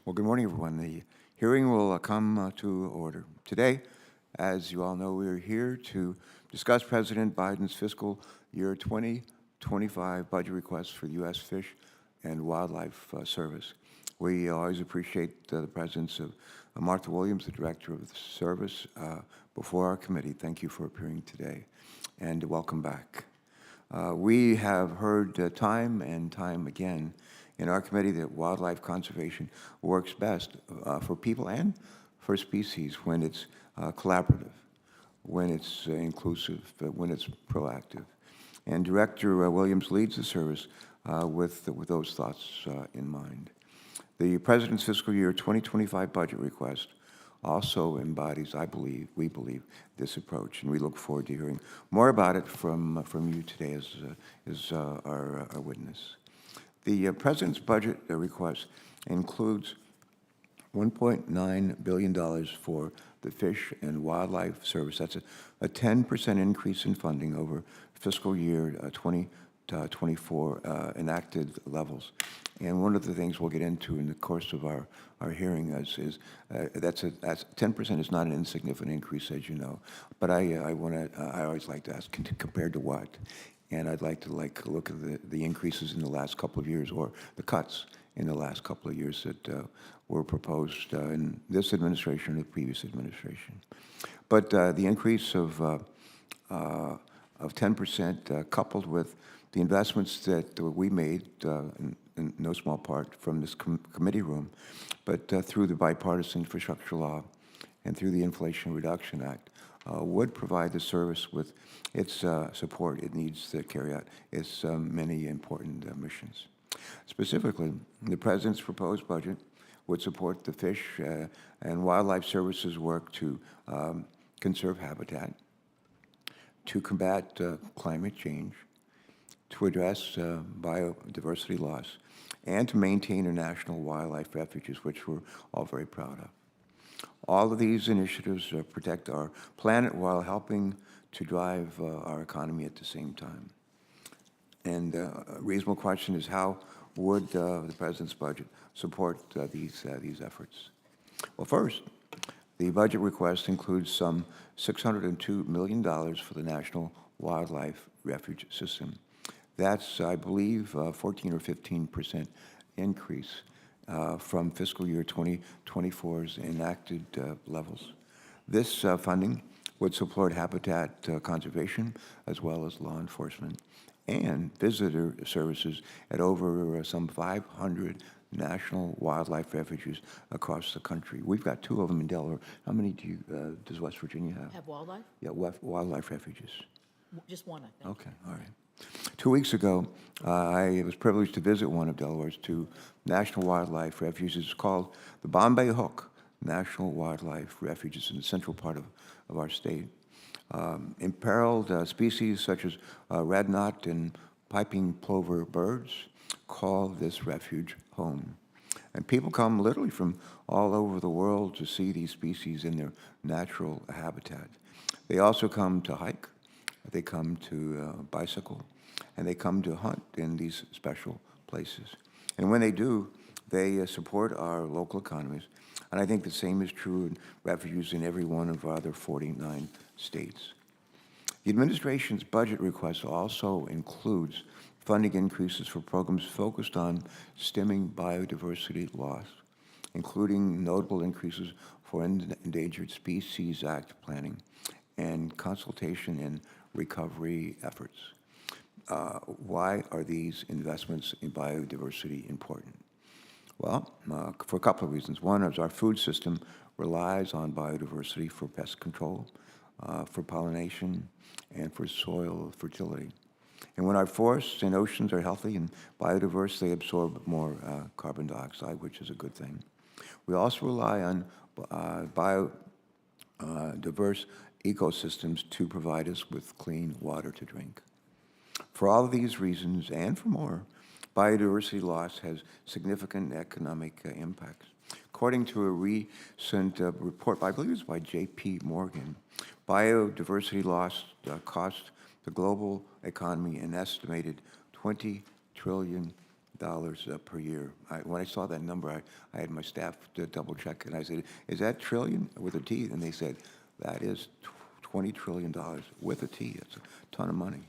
Well, good morning, everyone. The hearing will come to order. Today, as you all know, we are here to discuss President Biden's fiscal year 2025 budget request for the U.S. Fish and Wildlife Service. We always appreciate the presence of Martha Williams, the Director of the Service, before our committee. Thank you for appearing today, and welcome back. We have heard time and time again in our committee that wildlife conservation works best for people and for species when it's collaborative, when it's inclusive, when it's proactive. And Director Williams leads the service with those thoughts in mind. The President's fiscal year 2025 budget request also embodies, we believe, this approach, and we look forward to hearing more about it from you today as our witness. The President's budget request includes $1.9 billion for the Fish and Wildlife Service. That's a 10% increase in funding over fiscal year 2024 enacted levels. And one of the things we'll get into in the course of our hearing is that's 10% is not an insignificant increase, as you know. But I always like to ask, compared to what? And I'd like to look at the increases in the last couple of years, or the cuts in the last couple of years that were proposed in this administration or the previous administration. But the increase of 10%, coupled with the investments that we made, in no small part from this committee room, but through the bipartisan infrastructure law and through the Inflation Reduction Act, would provide the service with its support it needs to carry out its many important missions. Specifically, the President's proposed budget would support the Fish and Wildlife Service's work to conserve habitat, to combat climate change, to address biodiversity loss, and to maintain international wildlife refuges, which we're all very proud of. All of these initiatives protect our planet while helping to drive our economy at the same time. And a reasonable question is, how would the President's budget support these efforts? Well, first, the budget request includes some $602 million for the National Wildlife Refuge System. That's, I believe, 14 or 15% increase from fiscal year 2024's enacted levels. This funding would support habitat conservation as well as law enforcement and visitor services at over some 500 national wildlife refuges across the country. We've got 2 of them in Delaware. How many does West Virginia have? Have wildlife? Yeah, wildlife refuges. Just one, I think. Okay, all right. 2 weeks ago, I was privileged to visit one of Delaware's 2 national wildlife refuges. It's called the Bombay Hook National Wildlife Refuge. It's in the central part of our state. Imperiled species such as red knot and piping plover birds call this refuge home. And people come literally from all over the world to see these species in their natural habitat. They also come to hike, they come to bicycle, and they come to hunt in these special places. And when they do, they support our local economies. And I think the same is true in refuges in every one of our other 49 states. The administration's budget request also includes funding increases for programs focused on stemming biodiversity loss, including notable increases for Endangered Species Act planning and consultation and recovery efforts. Why are these investments in biodiversity important? Well, for a couple of reasons. One is our food system relies on biodiversity for pest control, for pollination, and for soil fertility. And when our forests and oceans are healthy and biodiverse, they absorb more carbon dioxide, which is a good thing. We also rely on diverse ecosystems to provide us with clean water to drink. For all of these reasons, and for more, biodiversity loss has significant economic impacts. According to a recent report, I believe it's by J.P. Morgan, biodiversity loss cost the global economy an estimated $20 trillion per year. When I saw that number, I had my staff to double check, and I said, "Is that trillion with a T?" And they said, "That is $20 trillion with a T. It's a ton of money."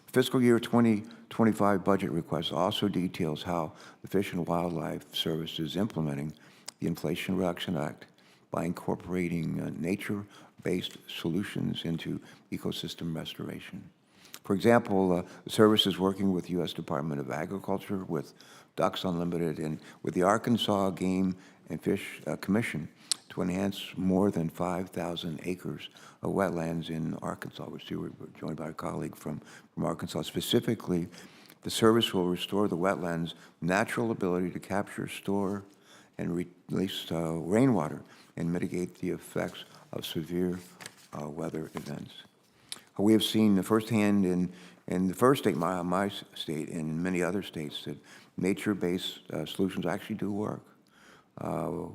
Fiscal year 2025 budget request also details how the Fish and Wildlife Service is implementing the Inflation Reduction Act by incorporating nature-based solutions into ecosystem restoration. For example, the service is working with U.S. Department of Agriculture, with Ducks Unlimited, and with the Arkansas Game and Fish Commission to enhance more than 5,000 acres of wetlands in Arkansas, which we were joined by a colleague from Arkansas. Specifically, the service will restore the wetlands' natural ability to capture, store, and release rainwater and mitigate the effects of severe weather events. We have seen firsthand in the first state, my state, and in many other states, that nature-based solutions actually do work.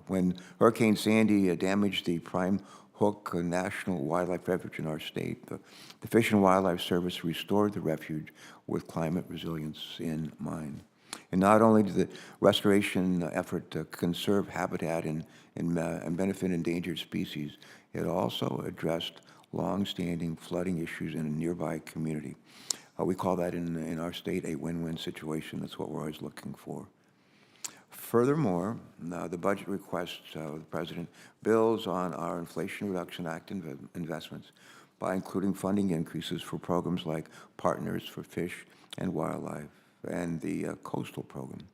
When Hurricane Sandy damaged the Prime Hook National Wildlife Refuge in our state, the Fish and Wildlife Service restored the refuge with climate resilience in mind. And not only did the restoration effort conserve habitat and benefit endangered species, it also addressed long-standing flooding issues in a nearby community. We call that in our state a win-win situation. That's what we're always looking for. Furthermore, the budget request of the President builds on our Inflation Reduction Act investments by including funding increases for programs like Partners for Fish and Wildlife and the Coastal Program.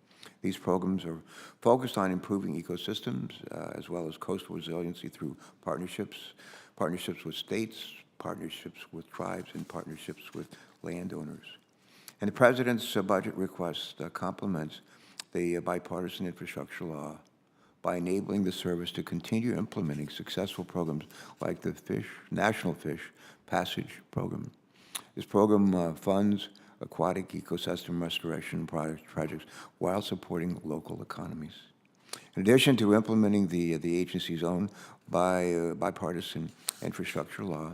These programs are focused on improving ecosystems as well as coastal resiliency through partnerships with states, partnerships with tribes, and partnerships with landowners. And the President's budget request complements the bipartisan infrastructure law by enabling the service to continue implementing successful programs like the National Fish Passage Program. This program funds aquatic ecosystem restoration projects while supporting local economies. In addition to implementing the agency's own bipartisan infrastructure law,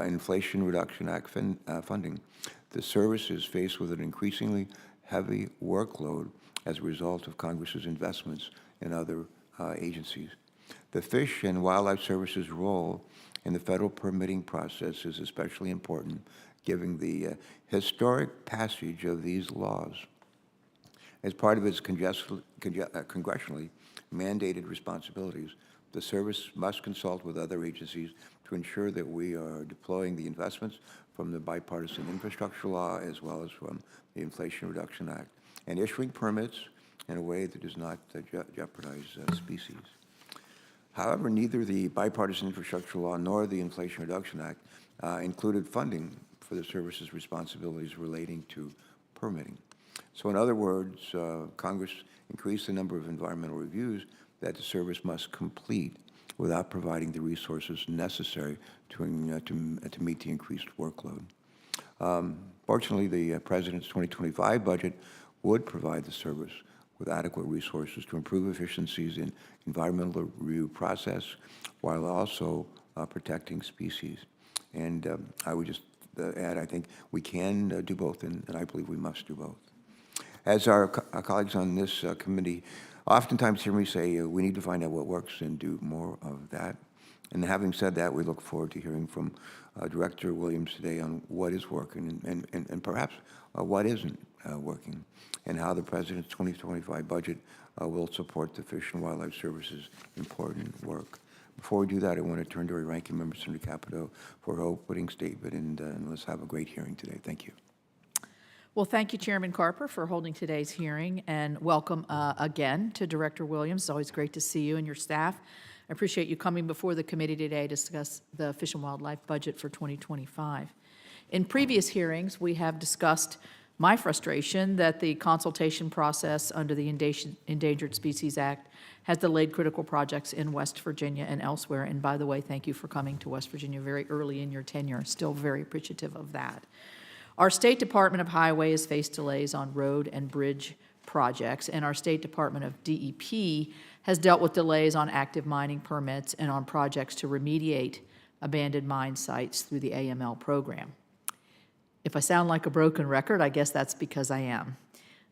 Inflation Reduction Act funding, the service is faced with an increasingly heavy workload as a result of Congress's investments in other agencies. The Fish and Wildlife Service's role in the federal permitting process is especially important, given the historic passage of these laws. As part of its congressionally mandated responsibilities, the service must consult with other agencies to ensure that we are deploying the investments from the bipartisan infrastructure law as well as from the Inflation Reduction Act, and issuing permits in a way that does not jeopardize species. However, neither the bipartisan infrastructure law nor the Inflation Reduction Act included funding for the service's responsibilities relating to permitting. So in other words, Congress increased the number of environmental reviews that the service must complete without providing the resources necessary to meet the increased workload. Fortunately, the President's 2025 budget would provide the service with adequate resources to improve efficiencies in environmental review process while also protecting species. And I would just add, I think we can do both, and I believe we must do both. As our colleagues on this committee oftentimes hear me say, we need to find out what works and do more of that. And having said that, we look forward to hearing from Director Williams today on what is working and perhaps what isn't working, and how the President's 2025 budget will support the Fish and Wildlife Service's important work. Before we do that, I want to turn to our ranking member, Senator Capito, for her opening statement, and let's have a great hearing today. Thank you. Well, thank you, Chairman Carper, for holding today's hearing, and welcome again to Director Williams. It's always great to see you and your staff. I appreciate you coming before the committee today to discuss the Fish and Wildlife budget for 2025. In previous hearings, we have discussed my frustration that the consultation process under the Endangered Species Act has delayed critical projects in West Virginia and elsewhere. And by the way, thank you for coming to West Virginia very early in your tenure. Still very appreciative of that. Our State Department of Highway has faced delays on road and bridge projects, and our State Department of DEP has dealt with delays on active mining permits and on projects to remediate abandoned mine sites through the AML program. If I sound like a broken record, I guess that's because I am.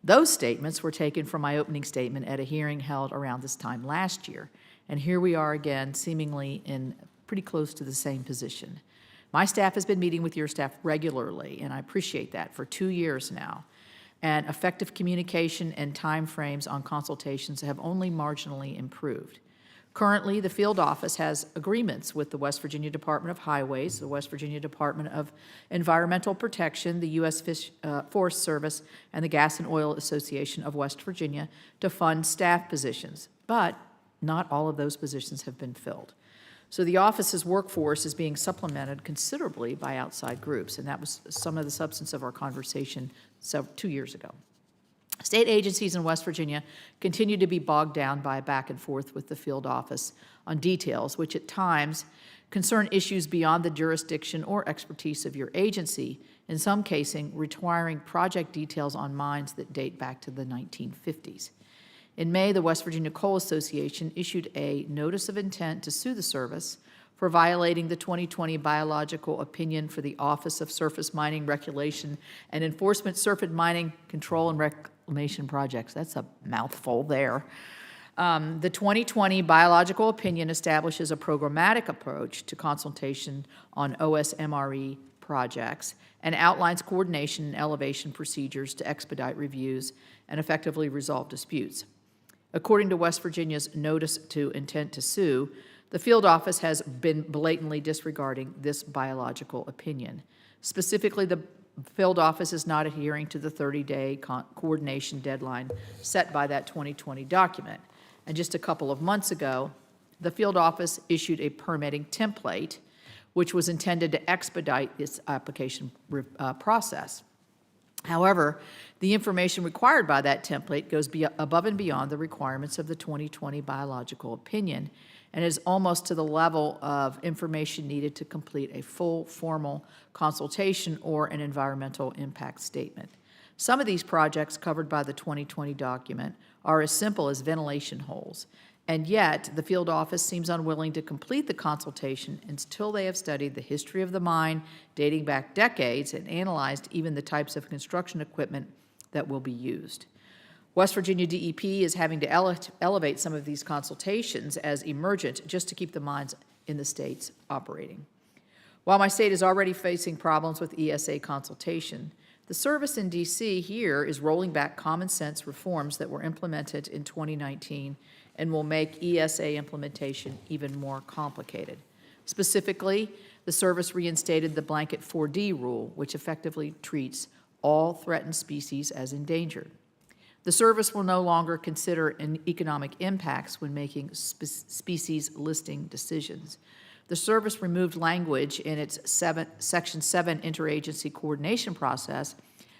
Those statements were taken from my opening statement at a hearing held around this time last year. And here we are again, seemingly in pretty close to the same position. My staff has been meeting with your staff regularly, and I appreciate that, for 2 years now. And effective communication and timeframes on consultations have only marginally improved. Currently, the field office has agreements with the West Virginia Department of Highways, the West Virginia Department of Environmental Protection, the U.S. Forest Service, and the Gas and Oil Association of West Virginia to fund staff positions, but not all of those positions have been filled. So the office's workforce is being supplemented considerably by outside groups, and that was some of the substance of our conversation 2 years ago. State agencies in West Virginia continue to be bogged down by back and forth with the field office on details, which at times concern issues beyond the jurisdiction or expertise of your agency, in some cases requiring project details on mines that date back to the 1950s. In May, the West Virginia Coal Association issued a notice of intent to sue the service for violating the 2020 biological opinion for the Office of Surface Mining Regulation and Enforcement Surface Mining Control and Reclamation Projects. That's a mouthful there. The 2020 biological opinion establishes a programmatic approach to consultation on OSMRE projects and outlines coordination and elevation procedures to expedite reviews and effectively resolve disputes. According to West Virginia's notice to intent to sue, the field office has been blatantly disregarding this biological opinion. Specifically, the field office is not adhering to the 30-day coordination deadline set by that 2020 document. And just a couple of months ago, the field office issued a permitting template, which was intended to expedite this application process. However, the information required by that template goes above and beyond the requirements of the 2020 biological opinion and is almost to the level of information needed to complete a full formal consultation or an environmental impact statement. Some of these projects covered by the 2020 document are as simple as ventilation holes, and yet the field office seems unwilling to complete the consultation until they have studied the history of the mine dating back decades and analyzed even the types of construction equipment that will be used. West Virginia DEP is having to elevate some of these consultations as emergent just to keep the mines in the states operating. While my state is already facing problems with ESA consultation, the service in D.C. here is rolling back common sense reforms that were implemented in 2019 and will make ESA implementation even more complicated. Specifically, the service reinstated the blanket 4D rule, which effectively treats all threatened species as endangered. The service will no longer consider economic impacts when making species listing decisions. The service removed language in its Section 7 interagency coordination process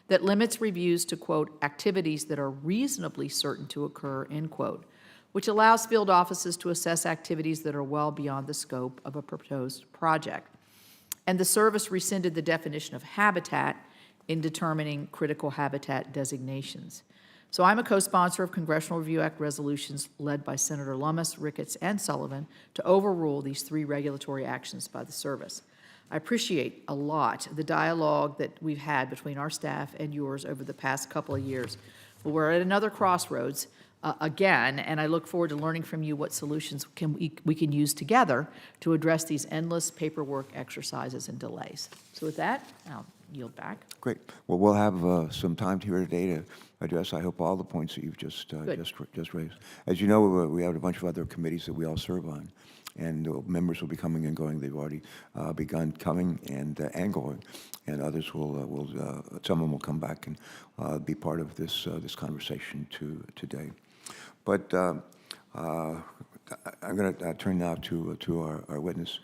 that limits reviews to, quote, activities that are reasonably certain to occur, end quote, which allows field offices to assess activities that are well beyond the scope of a proposed project. And the service rescinded the definition of habitat in determining critical habitat designations. So I'm a co-sponsor of Congressional Review Act resolutions led by Senator Lummis, Ricketts, and Sullivan to overrule these 3 regulatory actions by the service. I appreciate a lot the dialogue that we've had between our staff and yours over the past couple of years. But we're at another crossroads again, and I look forward to learning from you what solutions we can use together to address these endless paperwork exercises and delays. So with that, I'll yield back. Great. Well, we'll have some time here today to address, I hope, all the points that you've just raised. As you know, we have a bunch of other committees that we all serve on, and members will be coming and going. They've already begun coming and going, and others will some of them will come back and be part of this conversation today. But I'm going to turn now to our witness.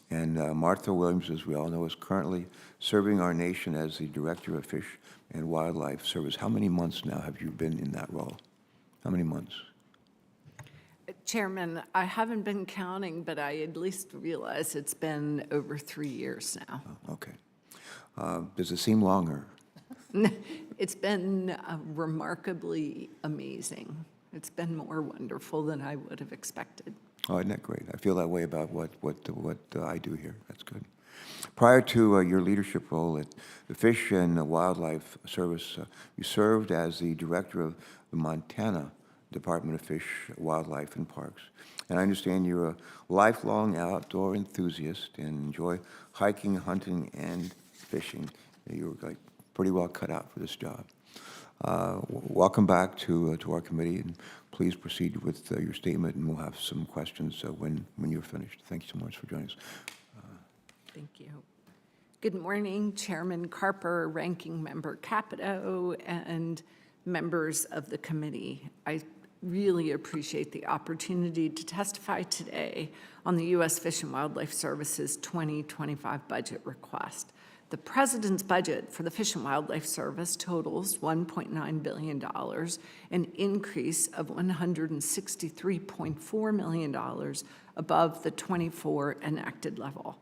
And Martha Williams, as we all know, is currently serving our nation as the Director of Fish and Wildlife Service. How many months now have you been in that role? How many months? Chairman, I haven't been counting, but I at least realize it's been over 3 years now. Oh, okay. Does it seem longer? It's been remarkably amazing. It's been more wonderful than I would have expected. Oh, isn't that great? I feel that way about what I do here. That's good. Prior to your leadership role at the Fish and Wildlife Service, you served as the director of the Montana Department of Fish, Wildlife, and Parks. And I understand you're a lifelong outdoor enthusiast and enjoy hiking, hunting, and fishing. You're like pretty well cut out for this job. Welcome back to our committee, and please proceed with your statement, and we'll have some questions when you're finished. Thank you so much for joining us. Thank you. Good morning, Chairman Carper, Ranking Member Capito, and members of the committee. I really appreciate the opportunity to testify today on the U.S. Fish and Wildlife Service's 2025 budget request. The President's budget for the Fish and Wildlife Service totals $1.9 billion, an increase of $163.4 million above the '24 enacted level.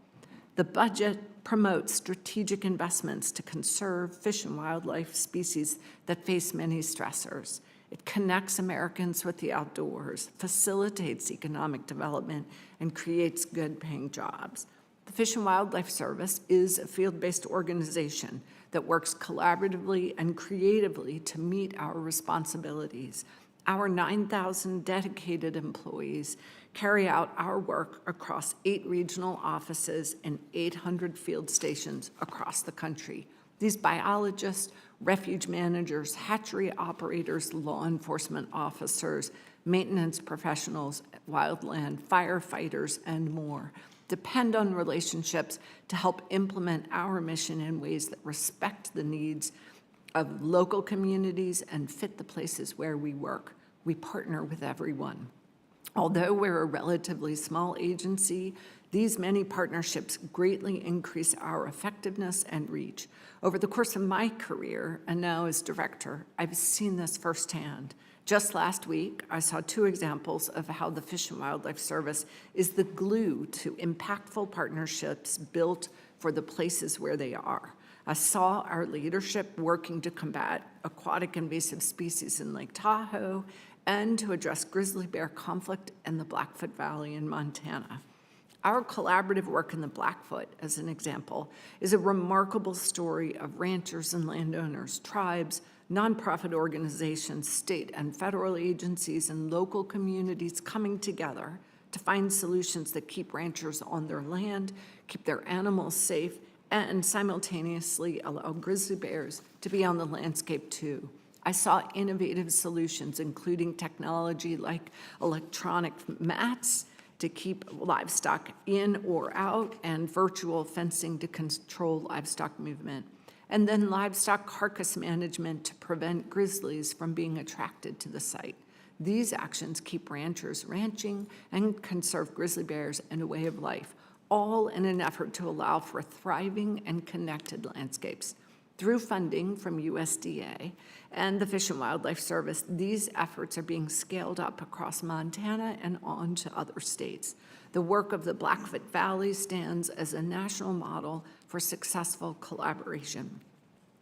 The budget promotes strategic investments to conserve fish and wildlife species that face many stressors. It connects Americans with the outdoors, facilitates economic development, and creates good-paying jobs. The Fish and Wildlife Service is a field-based organization that works collaboratively and creatively to meet our responsibilities. Our 9,000 dedicated employees carry out our work across 8 regional offices and 800 field stations across the country. These biologists, refuge managers, hatchery operators, law enforcement officers, maintenance professionals, wildland firefighters, and more depend on relationships to help implement our mission in ways that respect the needs of local communities and fit the places where we work. We partner with everyone. Although we're a relatively small agency, these many partnerships greatly increase our effectiveness and reach. Over the course of my career, and now as director, I've seen this firsthand. Just last week, I saw 2 examples of how the Fish and Wildlife Service is the glue to impactful partnerships built for the places where they are. I saw our leadership working to combat aquatic invasive species in Lake Tahoe and to address grizzly bear conflict in the Blackfoot Valley in Montana. Our collaborative work in the Blackfoot, as an example, is a remarkable story of ranchers and landowners, tribes, nonprofit organizations, state and federal agencies, and local communities coming together to find solutions that keep ranchers on their land, keep their animals safe, and simultaneously allow grizzly bears to be on the landscape too. I saw innovative solutions, including technology like electronic mats to keep livestock in or out, and virtual fencing to control livestock movement, and then livestock carcass management to prevent grizzlies from being attracted to the site. These actions keep ranchers ranching and conserve grizzly bears and a way of life, all in an effort to allow for thriving and connected landscapes. Through funding from USDA and the Fish and Wildlife Service, these efforts are being scaled up across Montana and on to other states. The work of the Blackfoot Valley stands as a national model for successful collaboration.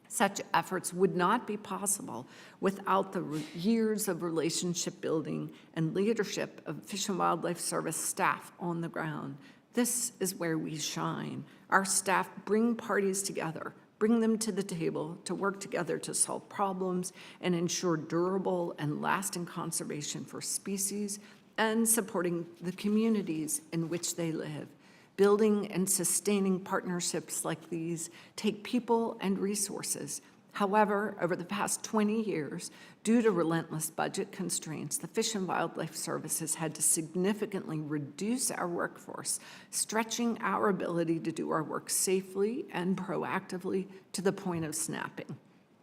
Such efforts would not be possible without the years of relationship building and leadership of Fish and Wildlife Service staff on the ground. This is where we shine. Our staff bring parties together, bring them to the table to work together to solve problems and ensure durable and lasting conservation for species and supporting the communities in which they live. Building and sustaining partnerships like these take people and resources. However, over the past 20 years, due to relentless budget constraints, the Fish and Wildlife Service has had to significantly reduce our workforce, stretching our ability to do our work safely and proactively to the point of snapping.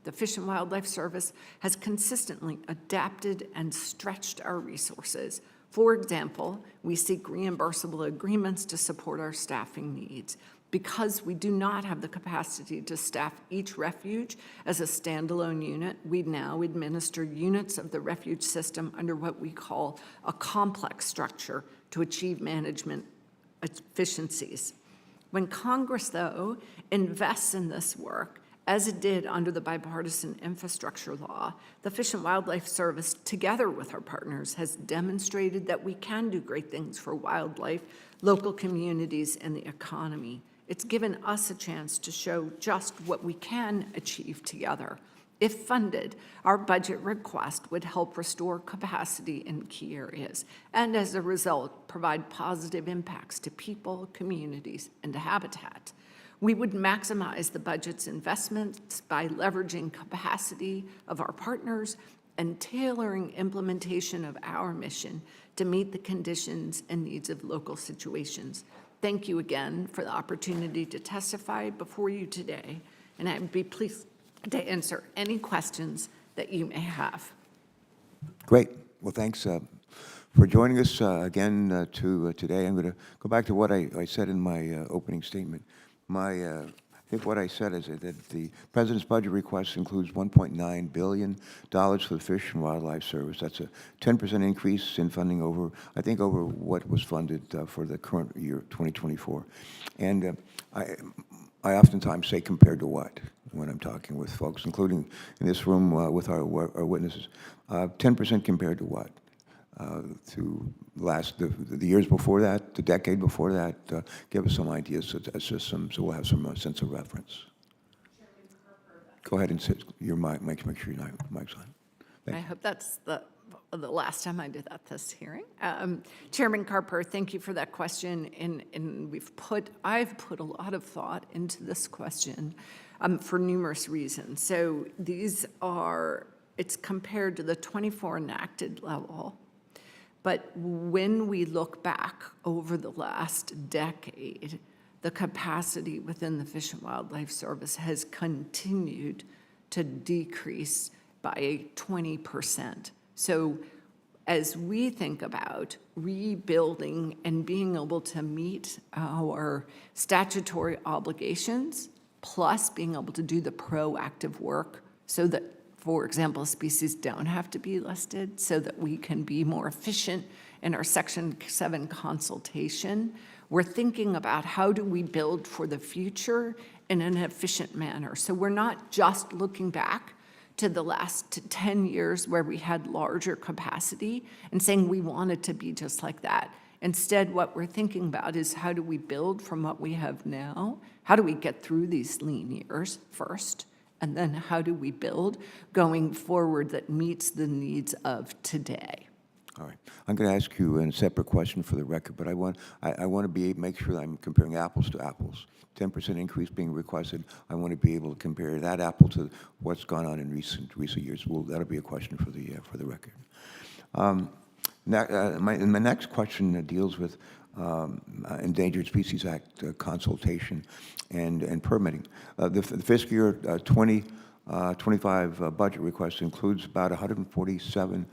The Fish and Wildlife Service has consistently adapted and stretched our resources. For example, we seek reimbursable agreements to support our staffing needs. Because we do not have the capacity to staff each refuge as a standalone unit, we now administer units of the refuge system under what we call a complex structure to achieve management efficiencies. When Congress, though, invests in this work, as it did under the bipartisan infrastructure law, the Fish and Wildlife Service, together with our partners, has demonstrated that we can do great things for wildlife, local communities, and the economy. It's given us a chance to show just what we can achieve together. If funded, our budget request would help restore capacity in key areas, and as a result, provide positive impacts to people, communities, and to habitat. We would maximize the budget's investments by leveraging capacity of our partners and tailoring implementation of our mission to meet the conditions and needs of local situations. Thank you again for the opportunity to testify before you today, and I'd be pleased to answer any questions that you may have. Great. Well, thanks for joining us again today. I'm going to go back to what I said in my opening statement. I think what I said is that the President's budget request includes $1.9 billion for the Fish and Wildlife Service. That's a 10% increase in funding over what was funded for the current year, 2024. And I oftentimes say compared to what when I'm talking with folks, including in this room with our witnesses. 10% compared to what? To the years before that, the decade before that, give us some ideas, so we'll have some sense of reference. Go ahead and sit your mic, make sure your mic's on. I hope that's the last time I do that this hearing. Chairman Carper, thank you for that question, and I've put a lot of thought into this question for numerous reasons. So it's compared to the 24 enacted level. But when we look back over the last decade, the capacity within the Fish and Wildlife Service has continued to decrease by 20%. So as we think about rebuilding and being able to meet our statutory obligations, plus being able to do the proactive work so that, for example, species don't have to be listed, so that we can be more efficient in our Section 7 consultation. We're thinking about how do we build for the future in an efficient manner. So we're not just looking back to the last 10 years where we had larger capacity and saying we want it to be just like that. Instead, what we're thinking about is how do we build from what we have now? How do we get through these lean years first? And then how do we build going forward that meets the needs of today? All right. I'm going to ask you a separate question for the record, but I want to make sure that I'm comparing apples to apples. 10% increase being requested. I want to be able to compare that apple to what's gone on in recent years. Well, that'll be a question for the record. My next question deals with Endangered Species Act consultation and permitting. The fiscal year 2025 budget request includes about $147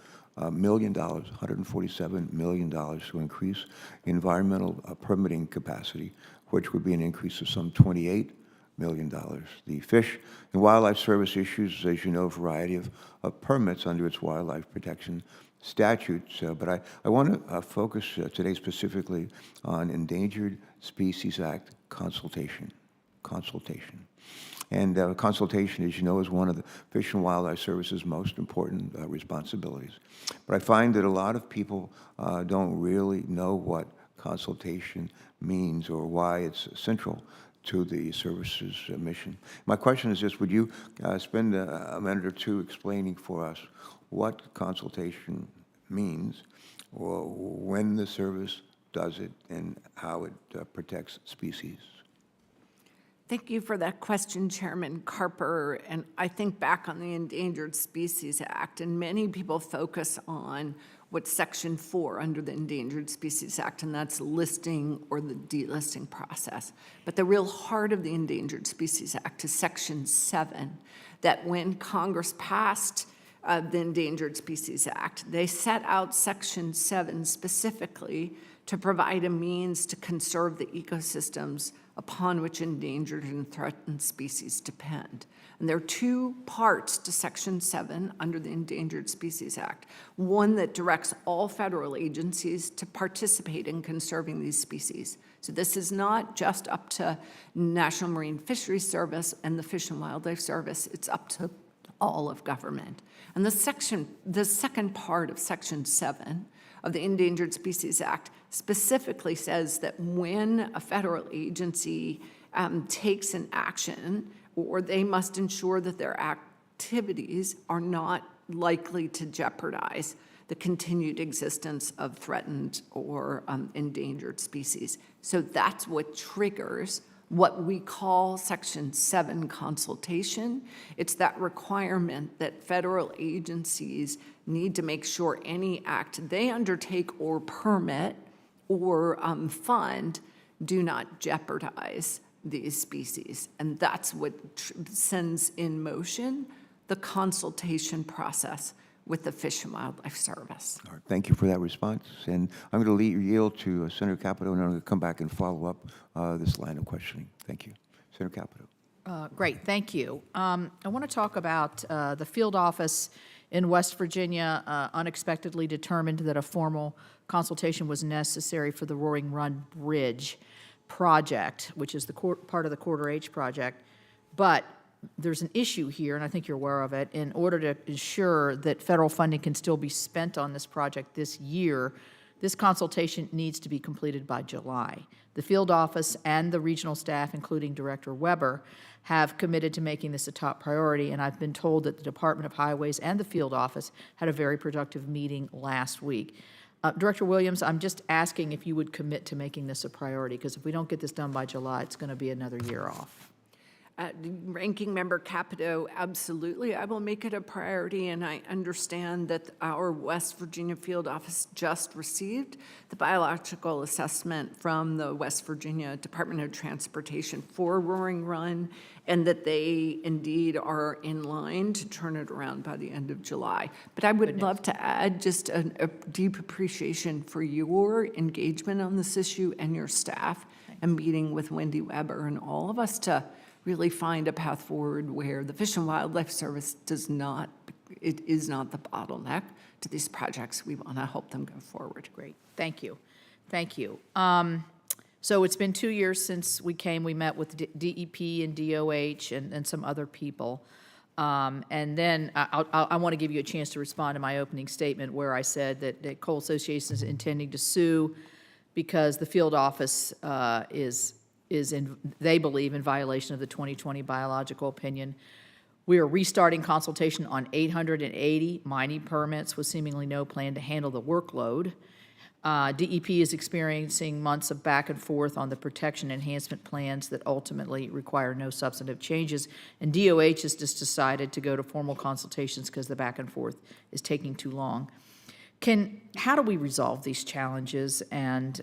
million to increase environmental permitting capacity, which would be an increase of some $28 million. The Fish and Wildlife Service issues, as you know, a variety of permits under its wildlife protection statutes, but I want to focus today specifically on Endangered Species Act consultation. And consultation, as you know, is one of the Fish and Wildlife Service's most important responsibilities. But I find that a lot of people don't really know what consultation means or why it's central to the service's mission. My question is this: would you spend a minute or two explaining for us what consultation means, or when the service does it, and how it protects species? Thank you for that question, Chairman Carper. And I think back on the Endangered Species Act, and many people focus on what's Section 4 under the Endangered Species Act, and that's listing or the delisting process. But the real heart of the Endangered Species Act is Section 7, that when Congress passed the Endangered Species Act, they set out Section 7 specifically to provide a means to conserve the ecosystems upon which endangered and threatened species depend. And there are two parts to Section 7 under the Endangered Species Act. One that directs all federal agencies to participate in conserving these species. So this is not just up to National Marine Fisheries Service and the Fish and Wildlife Service, it's up to all of government. And the second part of Section 7 of the Endangered Species Act specifically says that when a federal agency takes an action, or they must ensure that their activities are not likely to jeopardize the continued existence of threatened or endangered species. So that's what triggers what we call Section 7 consultation. It's that requirement that federal agencies need to make sure any act they undertake or permit or fund do not jeopardize these species. And that's what sends in motion the consultation process with the Fish and Wildlife Service. All right, thank you for that response. And I'm going to yield to Senator Capito, and I'm going to come back and follow up this line of questioning. Thank you. Senator Capito. Great, thank you. I want to talk about the field office in West Virginia unexpectedly determined that a formal consultation was necessary for the Roaring Run Bridge project, which is the part of the Quarter H project. But there's an issue here, and I think you're aware of it. In order to ensure that federal funding can still be spent on this project this year, this consultation needs to be completed by July. The field office and the regional staff, including Director Weber, have committed to making this a top priority, and I've been told that the Department of Highways and the field office had a very productive meeting last week. Director Williams, I'm just asking if you would commit to making this a priority, because if we don't get this done by July, it's going to be another year off. Ranking Member Capito, absolutely. I will make it a priority, and I understand that our West Virginia field office just received the biological assessment from the West Virginia Department of Transportation for Roaring Run, and that they indeed are in line to turn it around by the end of July. But I would love to add just a deep appreciation for your engagement on this issue and your staff, and meeting with Wendy Weber and all of us to really find a path forward where the Fish and Wildlife Service is not the bottleneck to these projects. We want to help them go forward. Great, thank you. Thank you. So it's been 2 years since we met with DEP and DOH and some other people. And then I want to give you a chance to respond to my opening statement where I said that Coal Association is intending to sue because the field office they believe, in violation of the 2020 biological opinion. We are restarting consultation on 880 mining permits with seemingly no plan to handle the workload. DEP is experiencing months of back and forth on the protection enhancement plans that ultimately require no substantive changes. And DOH has just decided to go to formal consultations because the back and forth is taking too long. How do we resolve these challenges? And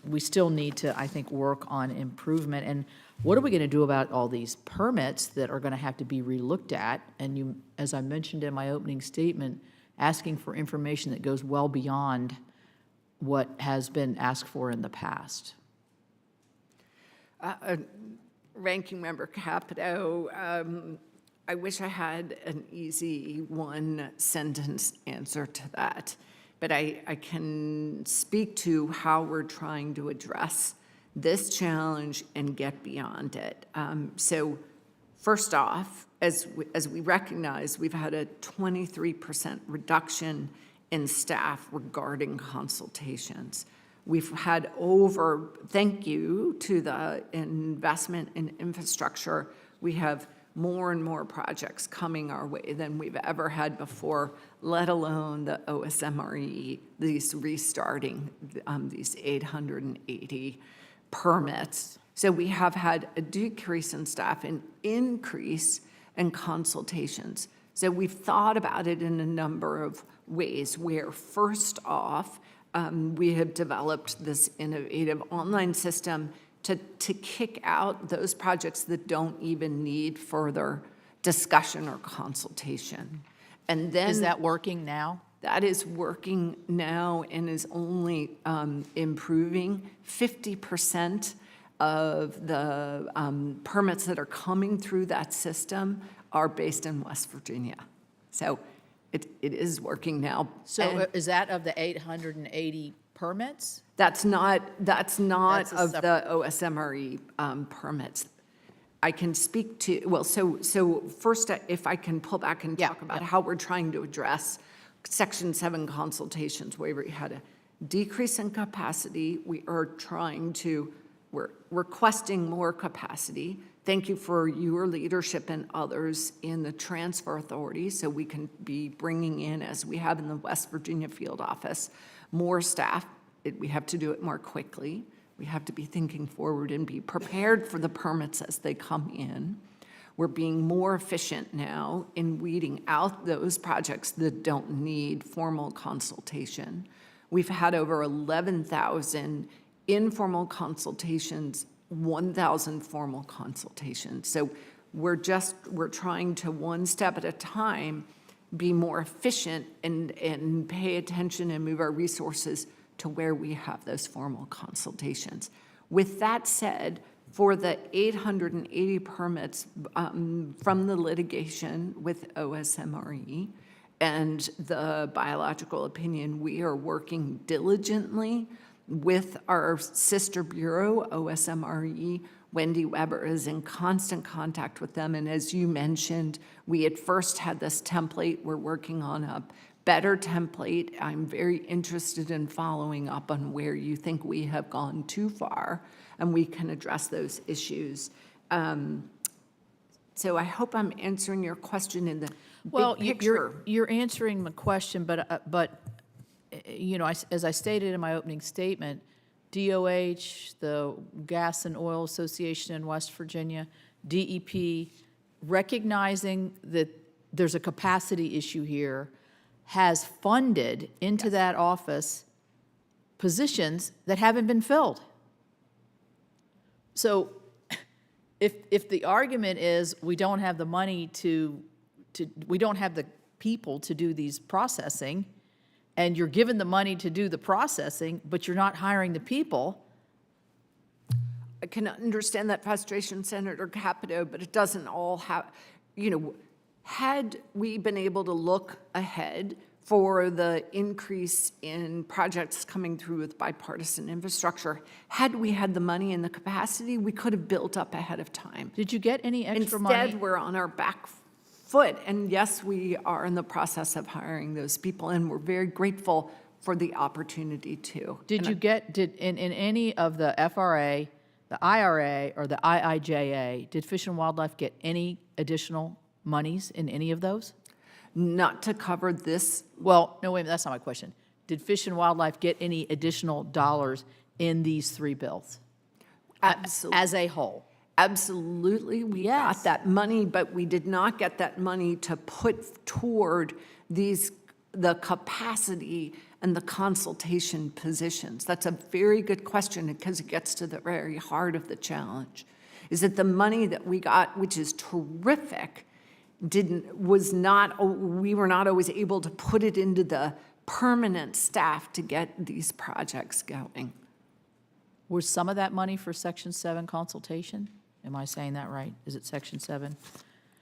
we still need to, I think, work on improvement. And what are we going to do about all these permits that are going to have to be relooked at? And you, as I mentioned in my opening statement, asking for information that goes well beyond what has been asked for in the past. Ranking Member Capito, I wish I had an easy one-sentence answer to that, but I can speak to how we're trying to address this challenge and get beyond it. So first off, as we recognize, we've had a 23% reduction in staff regarding consultations. We've had thank you to the investment in infrastructure, we have more and more projects coming our way than we've ever had before, let alone the OSMRE, these restarting these 880 permits. So we have had a decrease in staff, an increase in consultations. So we've thought about it in a number of ways where, first off, we have developed this innovative online system to kick out those projects that don't even need further discussion or consultation. And then— Is that working now? That is working now and is only improving. 50% of the permits that are coming through that system are based in West Virginia. So it is working now. So is that of the 880 permits? That's not of the separate— OSMRE permits. I can speak to, well, so first, if I can pull back and talk about how we're trying to address Section 7 consultations, where we had a decrease in capacity. We are trying to we're requesting more capacity. Thank you for your leadership and others in the transfer authority, so we can be bringing in, as we have in the West Virginia field office, more staff. We have to do it more quickly. We have to be thinking forward and be prepared for the permits as they come in. We're being more efficient now in weeding out those projects that don't need formal consultation. We've had over 11,000 informal consultations, 1,000 formal consultations. So we're trying to, one step at a time, be more efficient and pay attention and move our resources to where we have those formal consultations. With that said, for the 880 permits from the litigation with OSMRE and the biological opinion, we are working diligently with our sister bureau, OSMRE. Wendy Weber is in constant contact with them, and as you mentioned, we at first had this template. We're working on a better template. I'm very interested in following up on where you think we have gone too far, and we can address those issues. So I hope I'm answering your question in the big picture. You're answering the question, but you know, as I stated in my opening statement, DOH, the Gas and Oil Association in West Virginia, DEP, recognizing that there's a capacity issue here, has funded into that office positions that haven't been filled. So if the argument is we don't have the money we don't have the people to do these processing, and you're given the money to do the processing, but you're not hiring the people. I can understand that frustration, Senator Capito, but it doesn't all have, had we been able to look ahead for the increase in projects coming through with bipartisan infrastructure, had we had the money and the capacity, we could have built up ahead of time. Did you get any extra money? Instead, we're on our back foot, and yes, we are in the process of hiring those people, and we're very grateful for the opportunity to. Did in any of the FRA, the IRA, or the IIJA, did Fish and Wildlife get any additional monies in any of those? Not to cover this. Well, no, wait a minute, that's not my question. Did Fish and Wildlife get any additional dollars in these three bills? Absolutely. As a whole? Absolutely, we got that money, but we did not get that money to put toward the capacity and the consultation positions. That's a very good question, because it gets to the very heart of the challenge. Is that the money that we got, which is terrific, we were not always able to put it into the permanent staff to get these projects going. Was some of that money for Section 7 consultation? Am I saying that right? Is it Section 7?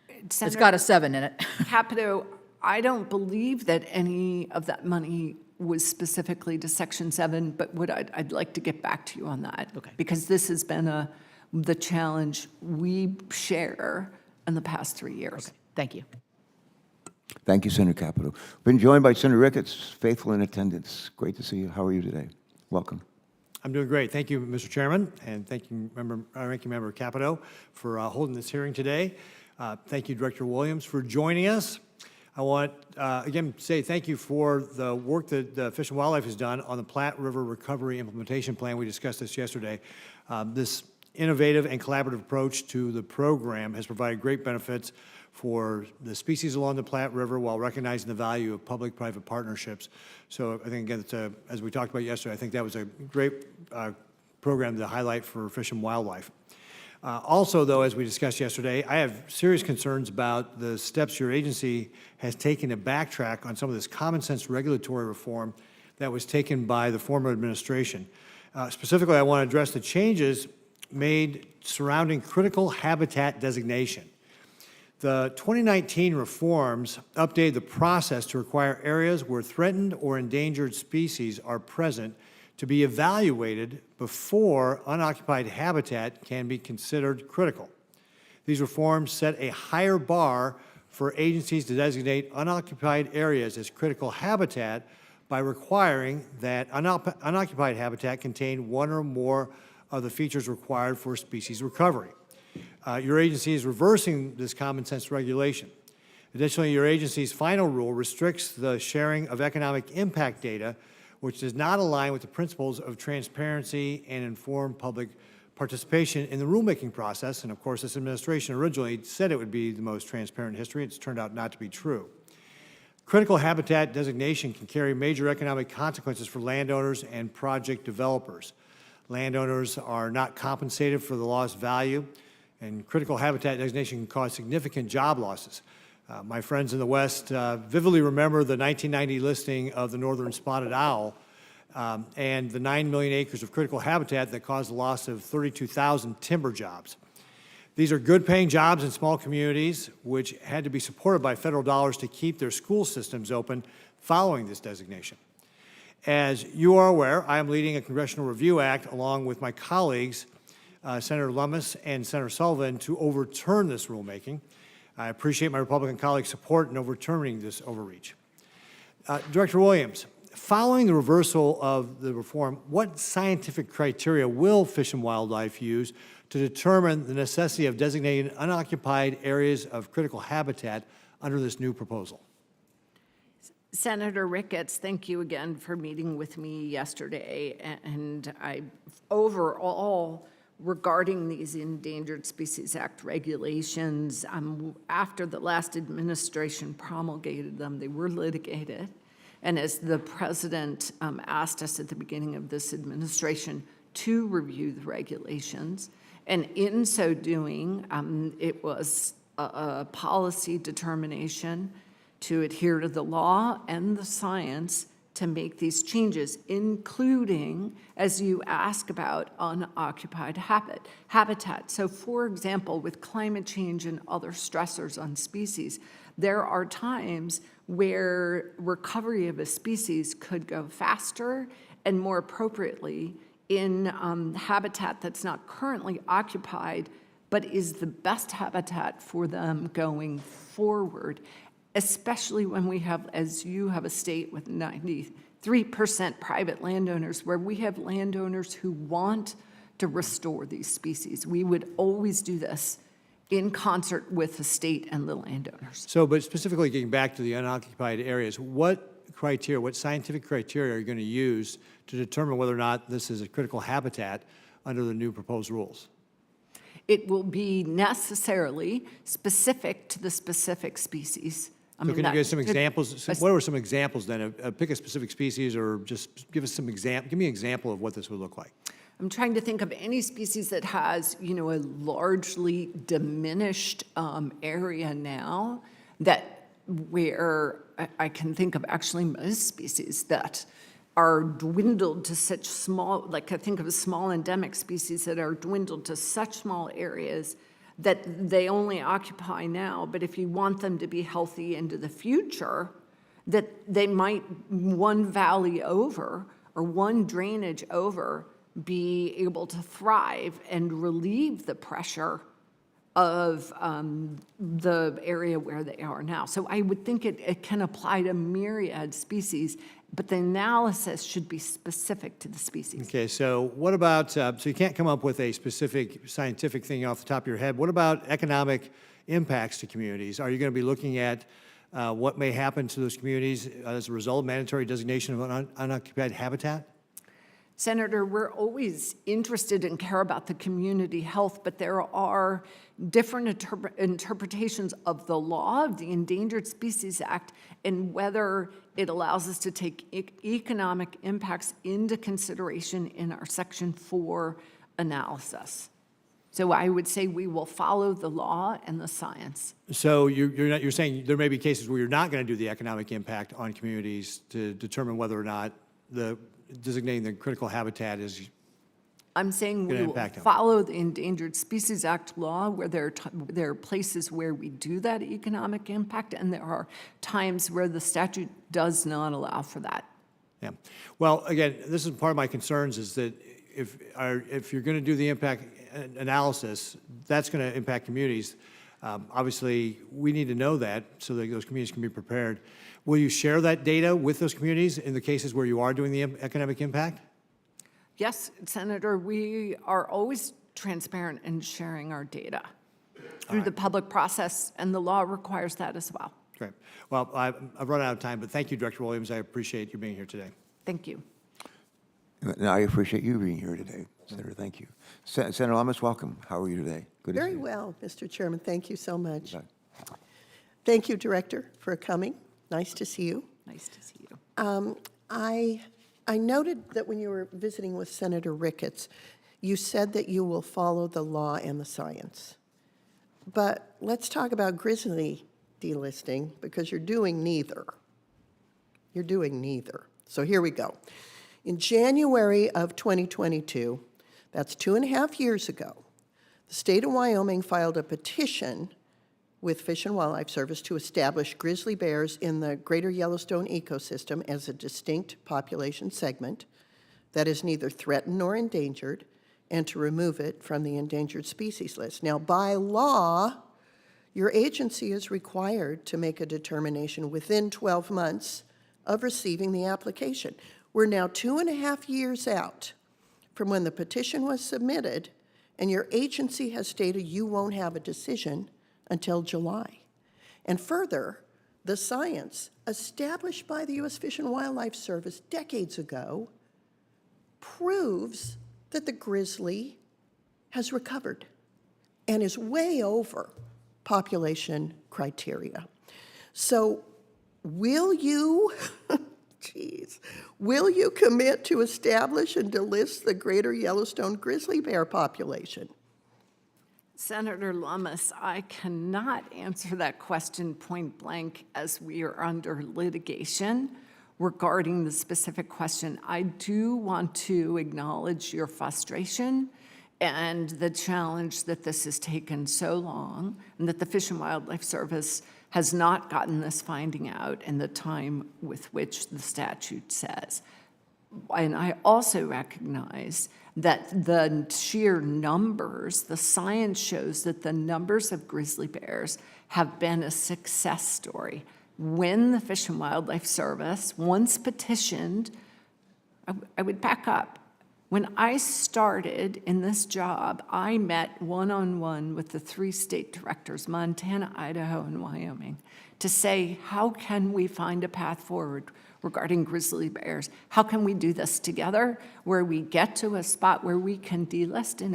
It's got a 7 in it. Capito, I don't believe that any of that money was specifically to Section 7, but I'd like to get back to you on that. Okay. Because this has been the challenge we share in the past 3 years. Okay. Thank you. Thank you, Senator Capito. We've been joined by Senator Ricketts, faithful in attendance. Great to see you. How are you today? Welcome. I'm doing great. Thank you, Mr. Chairman, and thank you, Ranking Member Capito, for holding this hearing today. Thank you, Director Williams, for joining us. I want, again, say thank you for the work that Fish and Wildlife has done on the Platte River Recovery Implementation Plan. We discussed this yesterday. This innovative and collaborative approach to the program has provided great benefits for the species along the Platte River while recognizing the value of public-private partnerships. So I think, again, as we talked about yesterday, I think that was a great program to highlight for Fish and Wildlife. Also, though, as we discussed yesterday, I have serious concerns about the steps your agency has taken to backtrack on some of this common-sense regulatory reform that was taken by the former administration. Specifically, I want to address the changes made surrounding critical habitat designation. The 2019 reforms updated the process to require areas where threatened or endangered species are present to be evaluated before unoccupied habitat can be considered critical. These reforms set a higher bar for agencies to designate unoccupied areas as critical habitat by requiring that unoccupied habitat contain one or more of the features required for species recovery. Your agency is reversing this common sense regulation. Additionally, your agency's final rule restricts the sharing of economic impact data, which does not align with the principles of transparency and informed public participation in the rulemaking process. And of course, this administration originally said it would be the most transparent in history. It's turned out not to be true. Critical habitat designation can carry major economic consequences for landowners and project developers. Landowners are not compensated for the lost value, and critical habitat designation can cause significant job losses. My friends in the West vividly remember the 1990 listing of the northern spotted owl and the 9 million acres of critical habitat that caused the loss of 32,000 timber jobs. These are good-paying jobs in small communities which had to be supported by federal dollars to keep their school systems open following this designation. As you are aware, I am leading a Congressional Review Act along with my colleagues, Senator Lummis and Senator Sullivan, to overturn this rulemaking. I appreciate my Republican colleagues' support in overturning this overreach. Director Williams, following the reversal of the reform, what scientific criteria will Fish and Wildlife use to determine the necessity of designating unoccupied areas of critical habitat under this new proposal? Senator Ricketts, thank you again for meeting with me yesterday. And overall, regarding these Endangered Species Act regulations, after the last administration promulgated them, they were litigated. And as the president asked us at the beginning of this administration to review the regulations, and in so doing, it was a policy determination to adhere to the law and the science to make these changes, including, as you ask about, unoccupied habitat. So for example, with climate change and other stressors on species, there are times where recovery of a species could go faster and more appropriately in habitat that's not currently occupied, but is the best habitat for them going forward, especially when we have, as you have a state with 93% private landowners, where we have landowners who want to restore these species. We would always do this in concert with the state and the landowners. So, but specifically getting back to the unoccupied areas, what criteria, what scientific criteria are you going to use to determine whether or not this is a critical habitat under the new proposed rules? It will be necessarily specific to the specific species. So can you give us some examples? What are some examples then? Pick a specific species, or just give us some example. Give me an example of what this would look like. I'm trying to think of any species that has, a largely diminished area now, that where I can think of actually most species that are dwindled to such small, like I think of a small endemic species that are dwindled to such small areas that they only occupy now, but if you want them to be healthy into the future, that they might one valley over or one drainage over be able to thrive and relieve the pressure of the area where they are now. So I would think it can apply to myriad species, but the analysis should be specific to the species. Okay, so what about, so you can't come up with a specific scientific thing off the top of your head. What about economic impacts to communities? Are you going to be looking at what may happen to those communities as a result of mandatory designation of unoccupied habitat? Senator, we're always interested and care about the community health, but there are different interpretations of the law of the Endangered Species Act and whether it allows us to take economic impacts into consideration in our Section 4 analysis. So I would say we will follow the law and the science. So you're saying there may be cases where you're not going to do the economic impact on communities to determine whether or not designating the critical habitat is. I'm saying we will follow the Endangered Species Act law where there are places where we do that economic impact, and there are times where the statute does not allow for that. Yeah. Well, again, this is part of my concerns is that if you're going to do the impact analysis, that's going to impact communities. Obviously, we need to know that so that those communities can be prepared. Will you share that data with those communities in the cases where you are doing the economic impact? Yes, Senator, we are always transparent in sharing our data through the public process, and the law requires that as well. Great. Well, I've run out of time, but thank you, Director Williams. I appreciate you being here today. Thank you. And I appreciate you being here today, Senator. Thank you. Senator Lamas, welcome. How are you today? Good to see Very you. well, Mr. Chairman. Thank you so much. Okay. Thank you, Director, for coming. Nice to see you. Nice to see you. I noted that when you were visiting with Senator Ricketts, you said that you will follow the law and the science. But let's talk about grizzly delisting, because you're doing neither. You're doing neither. So here we go. In January of 2022, that's 2.5 years ago, the state of Wyoming filed a petition with Fish and Wildlife Service to establish grizzly bears in the greater Yellowstone ecosystem as a distinct population segment that is neither threatened nor endangered, and to remove it from the endangered species list. Now, by law, your agency is required to make a determination within 12 months of receiving the application. We're now 2.5 years out from when the petition was submitted, and your agency has stated you won't have a decision until July. And further, the science established by the U.S. Fish and Wildlife Service decades ago proves that the grizzly has recovered and is way over population criteria. So will you, will you commit to establish and delist the greater Yellowstone grizzly bear population? Senator Lummis, I cannot answer that question point blank as we are under litigation regarding the specific question. I do want to acknowledge your frustration and the challenge that this has taken so long, and that the Fish and Wildlife Service has not gotten this finding out in the time with which the statute says. And I also recognize that the sheer numbers, the science shows that the numbers of grizzly bears have been a success story. When the Fish and Wildlife Service once petitioned, I would back up. When I started in this job, I met one-on-one with the 3 state directors, Montana, Idaho, and Wyoming, to say, how can we find a path forward regarding grizzly bears? How can we do this together where we get to a spot where we can delist and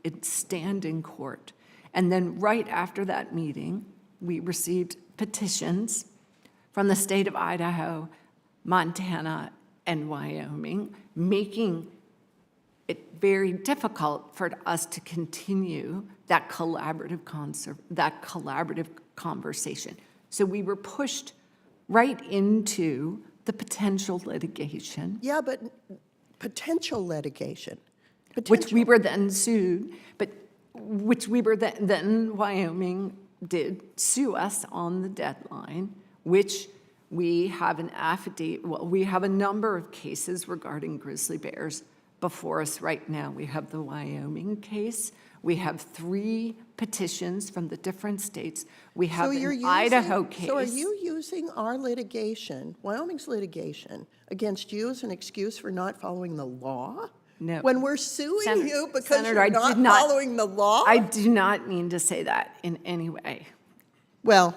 it stand in court? And then right after that meeting, we received petitions from the state of Idaho, Montana, and Wyoming, making it very difficult for us to continue that collaborative conversation. So we were pushed right into the potential litigation. Yeah, but potential litigation. Which we were then sued, but which we were then Wyoming did sue us on the deadline, which we have an affidavit, well, we have a number of cases regarding grizzly bears before us right now. We have the Wyoming case. We have 3 petitions from the different states. We have an Idaho case. So are you using our litigation, Wyoming's litigation, against you as an excuse for not following the law? No. When we're suing you because Senator, you're not following the law? I do not mean to say that in any way. Well,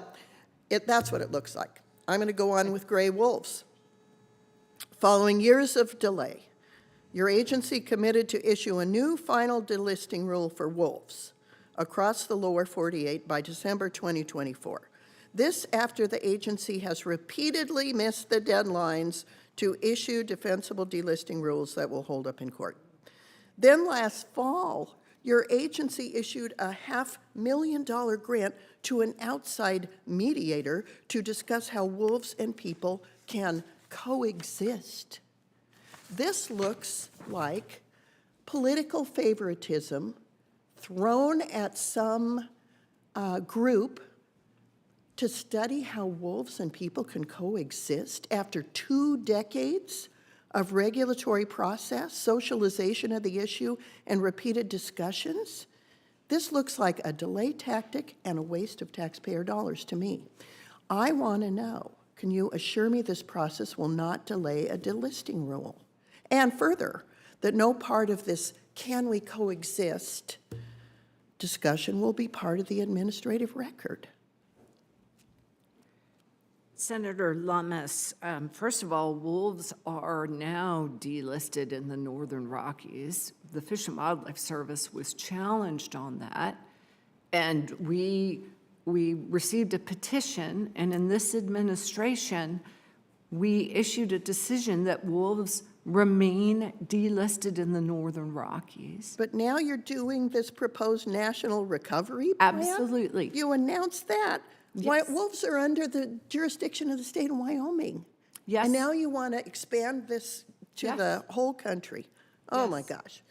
that's what it looks like. I'm going to go on with gray wolves. Following years of delay, your agency committed to issue a new final delisting rule for wolves across the lower 48 by December 2024. This after the agency has repeatedly missed the deadlines to issue defensible delisting rules that will hold up in court. Then last fall, your agency issued a $500,000 grant to an outside mediator to discuss how wolves and people can coexist. This looks like political favoritism thrown at some group to study how wolves and people can coexist after 2 decades of regulatory process, socialization of the issue, and repeated discussions. This looks like a delay tactic and a waste of taxpayer dollars to me. I want to know, can you assure me this process will not delay a delisting rule? And further, that no part of this "can we coexist" discussion will be part of the administrative record? Senator Lummis, first of all, wolves are now delisted in the Northern Rockies. The Fish and Wildlife Service was challenged on that, and we received a petition, and in this administration, we issued a decision that wolves remain delisted in the Northern Rockies. But now you're doing this proposed national recovery plan? Absolutely. You announced that. Why, Yes. wolves are under the jurisdiction of the state of Wyoming. Yes. And now you want to expand this to Yes. the whole country. Oh, my Yes. gosh.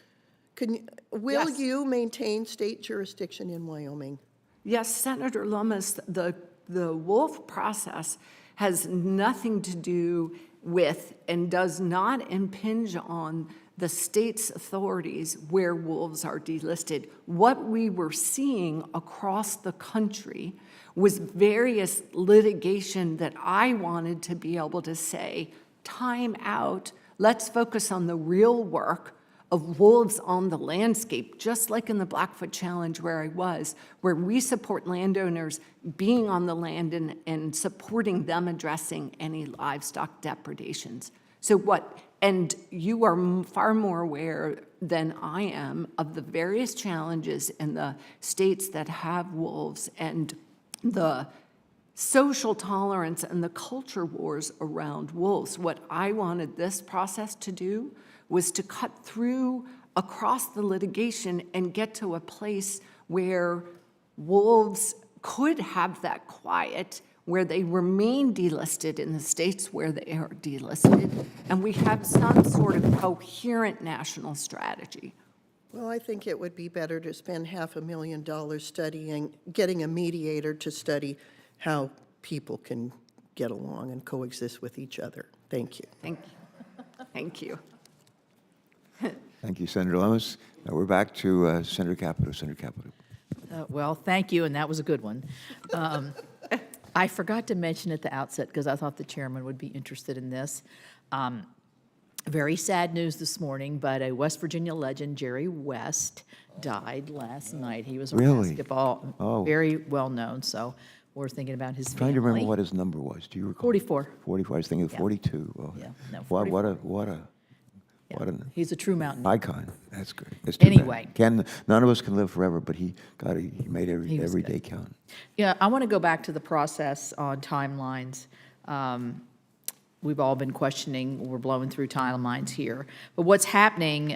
Will Yes. you maintain state jurisdiction in Wyoming? Yes, Senator Lummis, the wolf process has nothing to do with and does not impinge on the state's authorities where wolves are delisted. What we were seeing across the country was various litigation that I wanted to be able to say, time out, let's focus on the real work of wolves on the landscape, just like in the Blackfoot Challenge where I was, where we support landowners being on the land and supporting them addressing any livestock depredations. And you are far more aware than I am of the various challenges in the states that have wolves and the social tolerance and the culture wars around wolves. What I wanted this process to do was to cut through across the litigation and get to a place where wolves could have that quiet, where they remain delisted in the states where they are delisted, and we have some sort of coherent national strategy. Well, I think it would be better to spend $500,000 studying, getting a mediator to study how people can get along and coexist with each other. Thank you. Thank you. Thank you. Thank you, Senator Lummis. Now we're back to Senator Capito. Senator Capito. Well, thank you, and that was a good one. I forgot to mention at the outset, because I thought the chairman would be interested in this. Very sad news this morning, but a West Virginia legend, Jerry West, died last night. He was a Really? basketball, Oh. very well-known, so we're thinking about his family. Trying to remember what his number was. Do you recall? 44. 44. I was thinking of Yeah. 42. Oh, Yeah, no, what Yeah. an He's a true mountain. icon. That's great. That's too bad. Anyway. None of us can live forever, but he made He was every good. day count. Yeah, I want to go back to the process on timelines. We've all been questioning, we're blowing through timelines here. But what's happening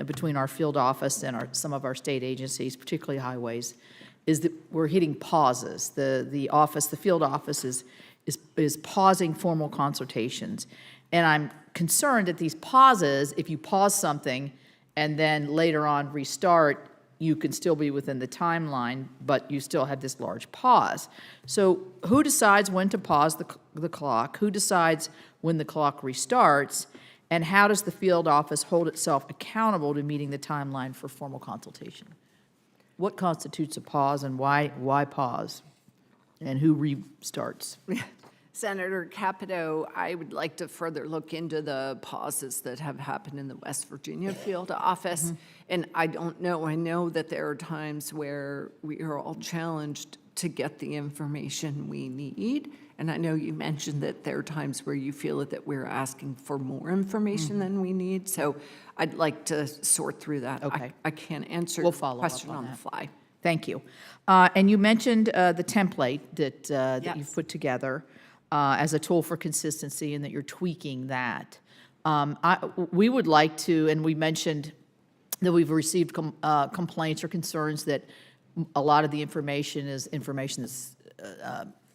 between our field office and some of our state agencies, particularly highways, is that we're hitting pauses. The field office is pausing formal consultations. And I'm concerned that these pauses, if you pause something and then later on restart, you can still be within the timeline, but you still have this large pause. So who decides when to pause the clock? Who decides when the clock restarts? And how does the field office hold itself accountable to meeting the timeline for formal consultation? What constitutes a pause and why pause? And who restarts? Senator Capito, I would like to further look into the pauses that have happened in the West Virginia field office. And I don't know, I know that there are times where we are all challenged to get the information we need. And I know you mentioned that there are times where you feel that we're asking for more information than we need. So I'd like to sort through that. Okay. I can't answer We'll your follow up question on on the that. fly. Thank you. And you mentioned the template that Yes. you've put together as a tool for consistency and that you're tweaking that. We would like to, and we mentioned that we've received complaints or concerns that a lot of the information is information that's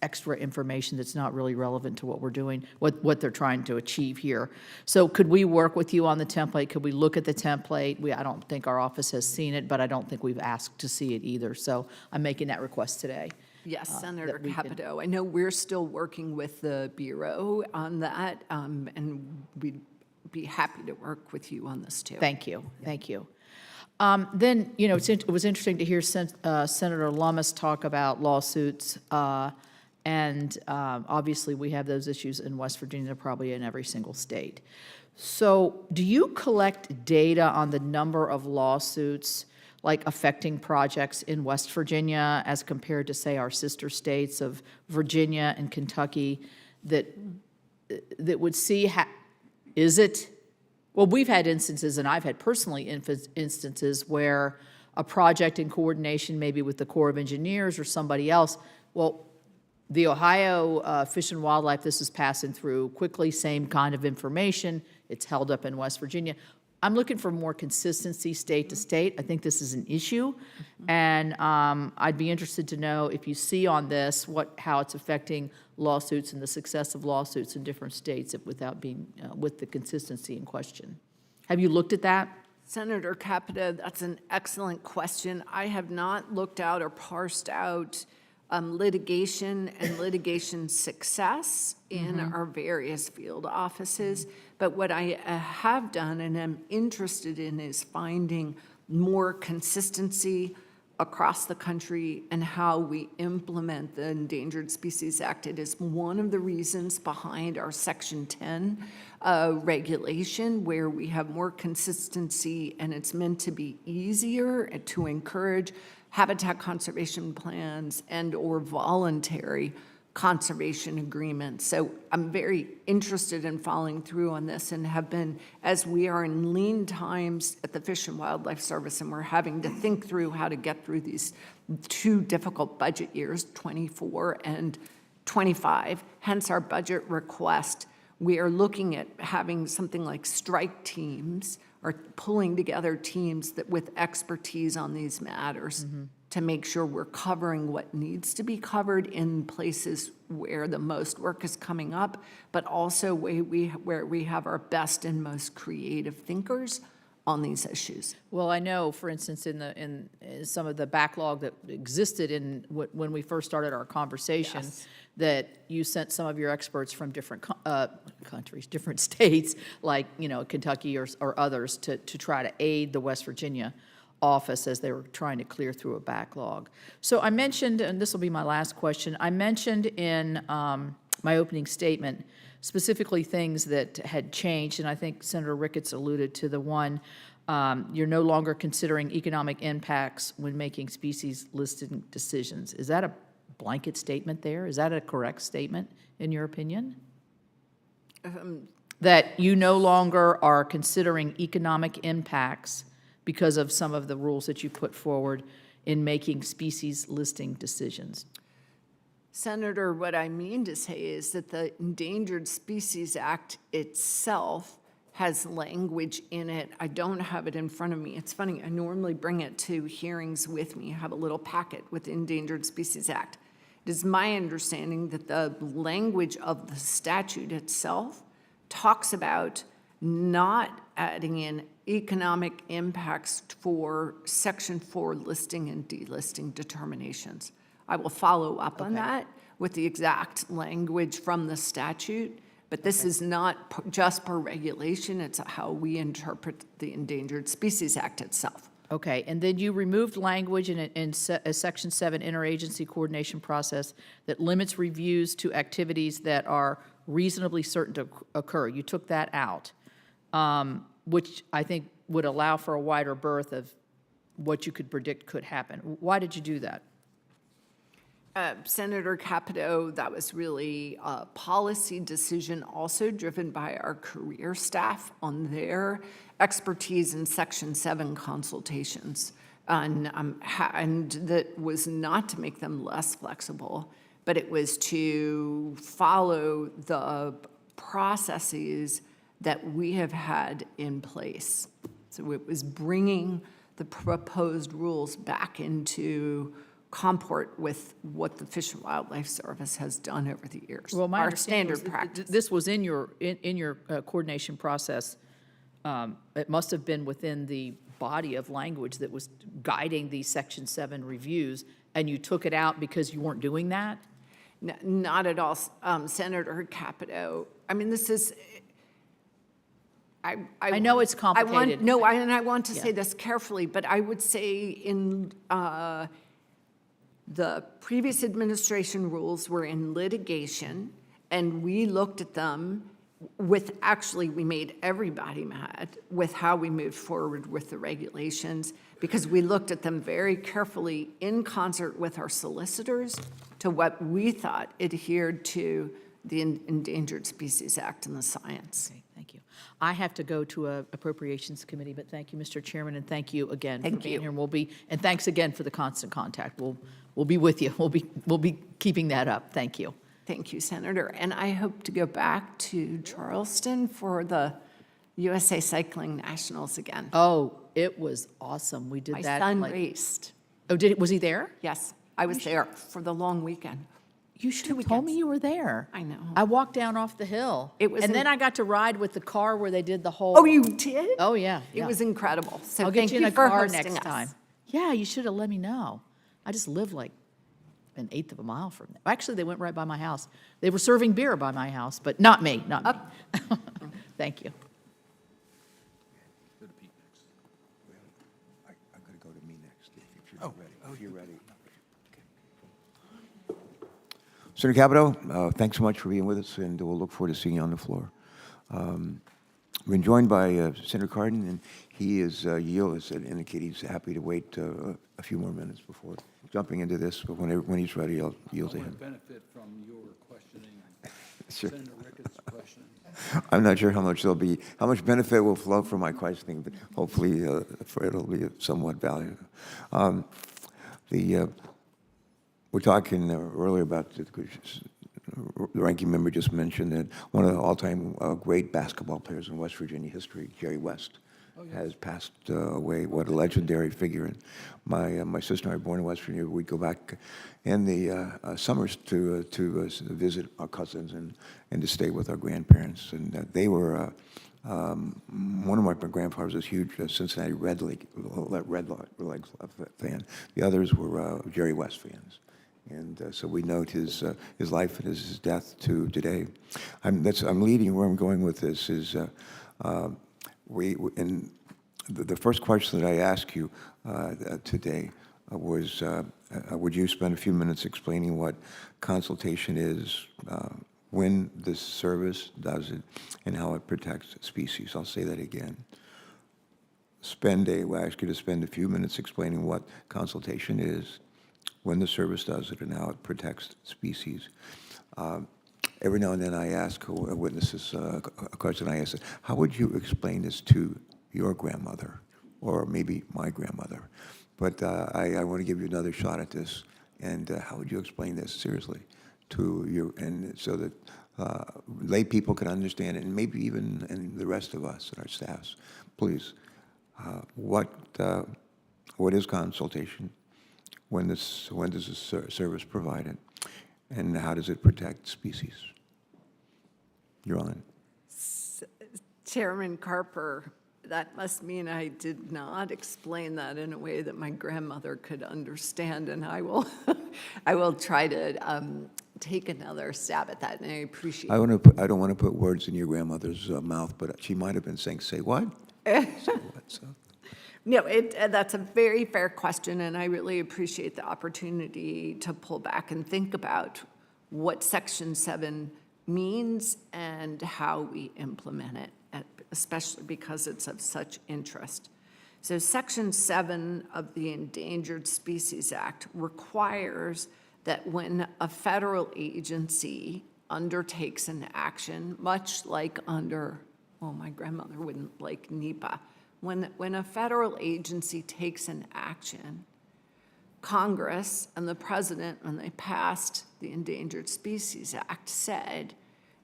extra information that's not really relevant to what we're doing, what they're trying to achieve here. So could we work with you on the template? Could we look at the template? I don't think our office has seen it, but I don't think we've asked to see it either. So I'm making that request today. Yes, Senator that we can- Capito. I know we're still working with the Bureau on that, and we'd be happy to work with you on this, too. Thank you, thank you. Then, it was interesting to hear Senator Lummis talk about lawsuits And obviously, we have those issues in West Virginia, probably in every single state. So do you collect data on the number of lawsuits like affecting projects in West Virginia as compared to, say, our sister states of Virginia and Kentucky that would see, is it? Well, we've had instances, and I've had personally instances where a project in coordination maybe with the Corps of Engineers or somebody else, well, the Ohio Fish and Wildlife, this is passing through quickly, same kind of information. It's held up in West Virginia. I'm looking for more consistency state to state. I think this is an issue. And I'd be interested to know if you see on this how it's affecting lawsuits and the success of lawsuits in different states without being, with the consistency in question. Have you looked at that? Senator Capito, that's an excellent question. I have not looked out or parsed out litigation and litigation success in our various field offices. But what I have done and am interested in is finding more consistency across the country and how we implement the Endangered Species Act. It is one of the reasons behind our Section 10 regulation, where we have more consistency, and it's meant to be easier to encourage habitat conservation plans and/or voluntary conservation agreements. So I'm very interested in following through on this, and have been, as we are in lean times at the Fish and Wildlife Service, and we're having to think through how to get through these two difficult budget years, 24 and 25, hence our budget request. We are looking at having something like strike teams, or pulling together teams that with expertise on these matters to make sure we're covering what needs to be covered in places where the most work is coming up, but also where we have our best and most creative thinkers on these issues. Well, I know, for instance, in some of the backlog that existed when we first started our conversation, Yes. that you sent some of your experts from different countries, different states, like, Kentucky or others, to try to aid the West Virginia office as they were trying to clear through a backlog. So I mentioned, and this will be my last question, I mentioned in my opening statement specifically things that had changed, and I think Senator Ricketts alluded to the one, you're no longer considering economic impacts when making species listing decisions. Is that a blanket statement there? Is that a correct statement, in your opinion? That you no longer are considering economic impacts because of some of the rules that you put forward in making species listing decisions? Senator, what I mean to say is that the Endangered Species Act itself has language in it. I don't have it in front of me. It's funny, I normally bring it to hearings with me. I have a little packet with the Endangered Species Act. It is my understanding that the language of the statute itself talks about not adding in economic impacts for Section 4 listing and delisting determinations. I will follow up on that with the exact language from the statute, but this is not just per regulation, it's how we interpret the Endangered Species Act itself. Okay, and then you removed language in a Section 7 interagency coordination process that limits reviews to activities that are reasonably certain to occur. You took that out, which I think would allow for a wider berth of what you could predict could happen. Why did you do that? Senator Capito, that was really a policy decision also driven by our career staff on their expertise in Section 7 consultations. And that was not to make them less flexible, but it was to follow the processes that we have had in place. So it was bringing the proposed rules back into comport with what the Fish and Wildlife Service has done over the years. Well, my our understanding standard was that practice. this was in your coordination process. It must have been within the body of language that was guiding these Section 7 reviews, and you took it out because you weren't doing that? Not at all, Senator Capito. I mean, this is. I know it's complicated. And I want to say Yeah. this carefully, but I would say in The previous administration rules were in litigation, and we looked at them with, actually, we made everybody mad with how we moved forward with the regulations, because we looked at them very carefully in concert with our solicitors to what we thought adhered to the Endangered Species Act and the science. Okay, thank you. I have to go to a Appropriations Committee, but thank you, Mr. Chairman, and thank you again for Thank being you. here. And thanks again for the constant contact. We'll be with you. We'll be keeping that up. Thank you. Thank you, Senator. And I hope to go back to Charleston for the USA Cycling Nationals again. Oh, it was awesome. We did My that. son like- raced. Oh, was he there? Yes, I was there for the long weekend. You should have 2 told me weekends. you were there. I know. I walked down off the hill. It was and in- then I got to ride with the car where they did the whole. Oh, you did? Oh, yeah. It yeah. was incredible. So I'll get thank you in a for car hosting next us. time. Yeah, you should have let me know. I just live like an eighth of a mile from there. Actually, they went right by my house. They were serving beer by my house, but not me, not me. Thank you. I'm going to go to me next, if you're ready. If you're ready. Senator Capito, thanks so much for being with us, and we'll look forward to seeing you on the floor. We've been joined by Senator Cardin, and he is, has indicated he's happy to wait a few more minutes before jumping into this, but when he's ready, I'll yield to I him. would benefit from your questioning, Sure. Senator Ricketts' questioning. I'm not sure how much benefit will flow from my questioning, but hopefully it'll be somewhat valuable. We're talking earlier about the ranking member just mentioned that one of the all-time great basketball players in West Virginia history, Jerry West, has passed away. What a legendary figure! And my sister and I were born in West Virginia. We'd go back in the summers to visit our cousins and to stay with our grandparents. And they were one of my grandfathers was a huge Cincinnati Red Legs fan. The others were Jerry West fans. And so we note his life and his death to today. I'm leading where I'm going with this is and the first question that I ask you today was, would you spend a few minutes explaining what consultation is, when this service does it, and how it protects species? I'll say that again. We'll ask you to spend a few minutes explaining what consultation is, when the service does it, and how it protects species. Every now and then I ask witnesses a question. I ask, how would you explain this to your grandmother, or maybe my grandmother? But I want to give you another shot at this. And how would you explain this seriously to you, and so that lay people can understand it, and maybe even and the rest of us and our staffs? Please, what is consultation? When does this service provide it, and how does it protect species? You're on. Chairman Carper, that must mean I did not explain that in a way that my grandmother could understand, and I will, I will try to take another stab at that, and I appreciate I don't want to put words in your grandmother's mouth, but she might have been saying, "Say what?" Say what? So. No, that's a very fair question, and I really appreciate the opportunity to pull back and think about what Section 7 means and how we implement it, especially because it's of such interest. So Section 7 of the Endangered Species Act requires that when a federal agency undertakes an action, much like under, well, my grandmother wouldn't like NEPA, when a federal agency takes an action, Congress and the president, when they passed the Endangered Species Act, said,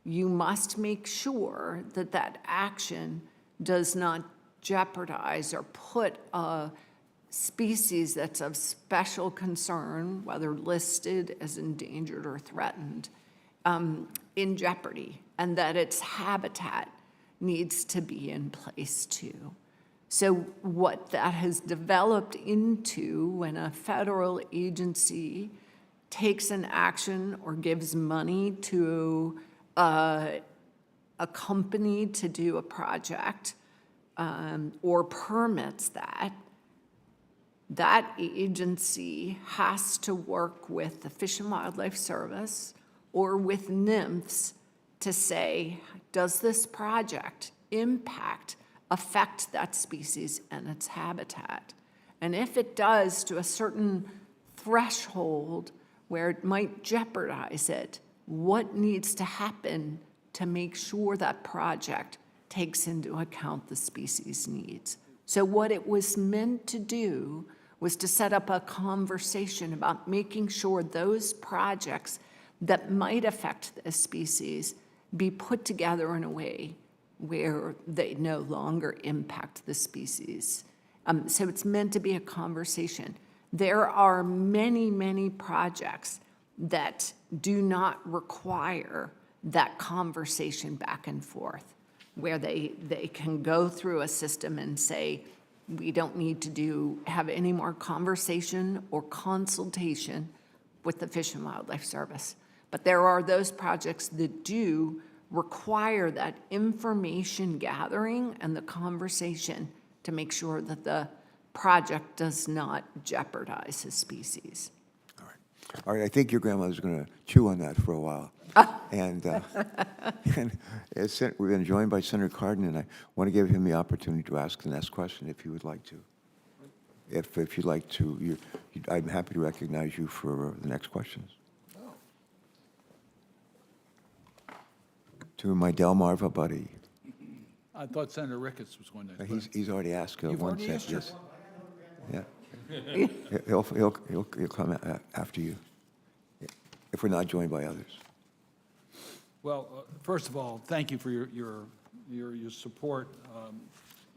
you must make sure that that action does not jeopardize or put a species that's of special concern, whether listed as endangered or threatened, in jeopardy, and that its habitat needs to be in place too. So what that has developed into when a federal agency takes an action or gives money to a company to do a project or permits that, that agency has to work with the Fish and Wildlife Service or with NIMFs to say, does this project affect that species and its habitat? And if it does to a certain threshold where it might jeopardize it, what needs to happen to make sure that project takes into account the species needs? So what it was meant to do was to set up a conversation about making sure those projects that might affect the species be put together in a way where they no longer impact the species. So it's meant to be a conversation. There are many, many projects that do not require that conversation back and forth, where they can go through a system and say, we don't need to have any more conversation or consultation with the Fish and Wildlife Service. But there are those projects that do require that information gathering and the conversation to make sure that the project does not jeopardize the species. All right, I think your grandmother's going to chew on that for a while. And, we've been joined by Senator Cardin, and I want to give him the opportunity to ask the next question if he would like to. If you'd like to, I'm happy to recognize you for the next questions. To my Delmarva buddy. I thought Senator Ricketts was going to. He's already asked You've one already set, asked her? yes. Yeah. He'll come after you, if we're not joined by others. Well, first of all, thank you for your support.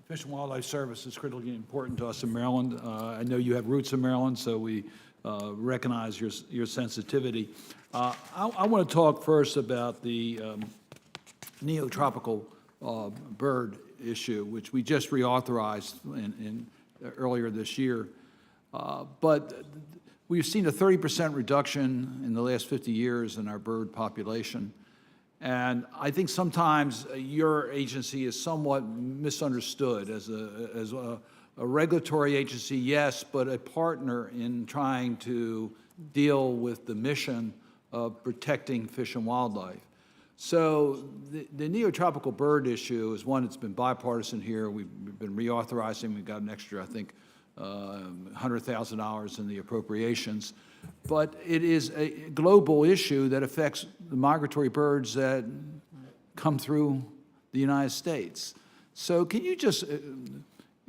Fish and Wildlife Service is critically important to us in Maryland. I know you have roots in Maryland, so we recognize your sensitivity. I want to talk first about the neotropical bird issue, which we just reauthorized earlier this year. But we've seen a 30% reduction in the last 50 years in our bird population. And I think sometimes your agency is somewhat misunderstood as a regulatory agency, yes, but a partner in trying to deal with the mission of protecting fish and wildlife. So the neotropical bird issue is one that's been bipartisan here. We've been reauthorizing. We've got an extra, I think, $100,000 in the appropriations. But it is a global issue that affects the migratory birds that come through the United States. So can you just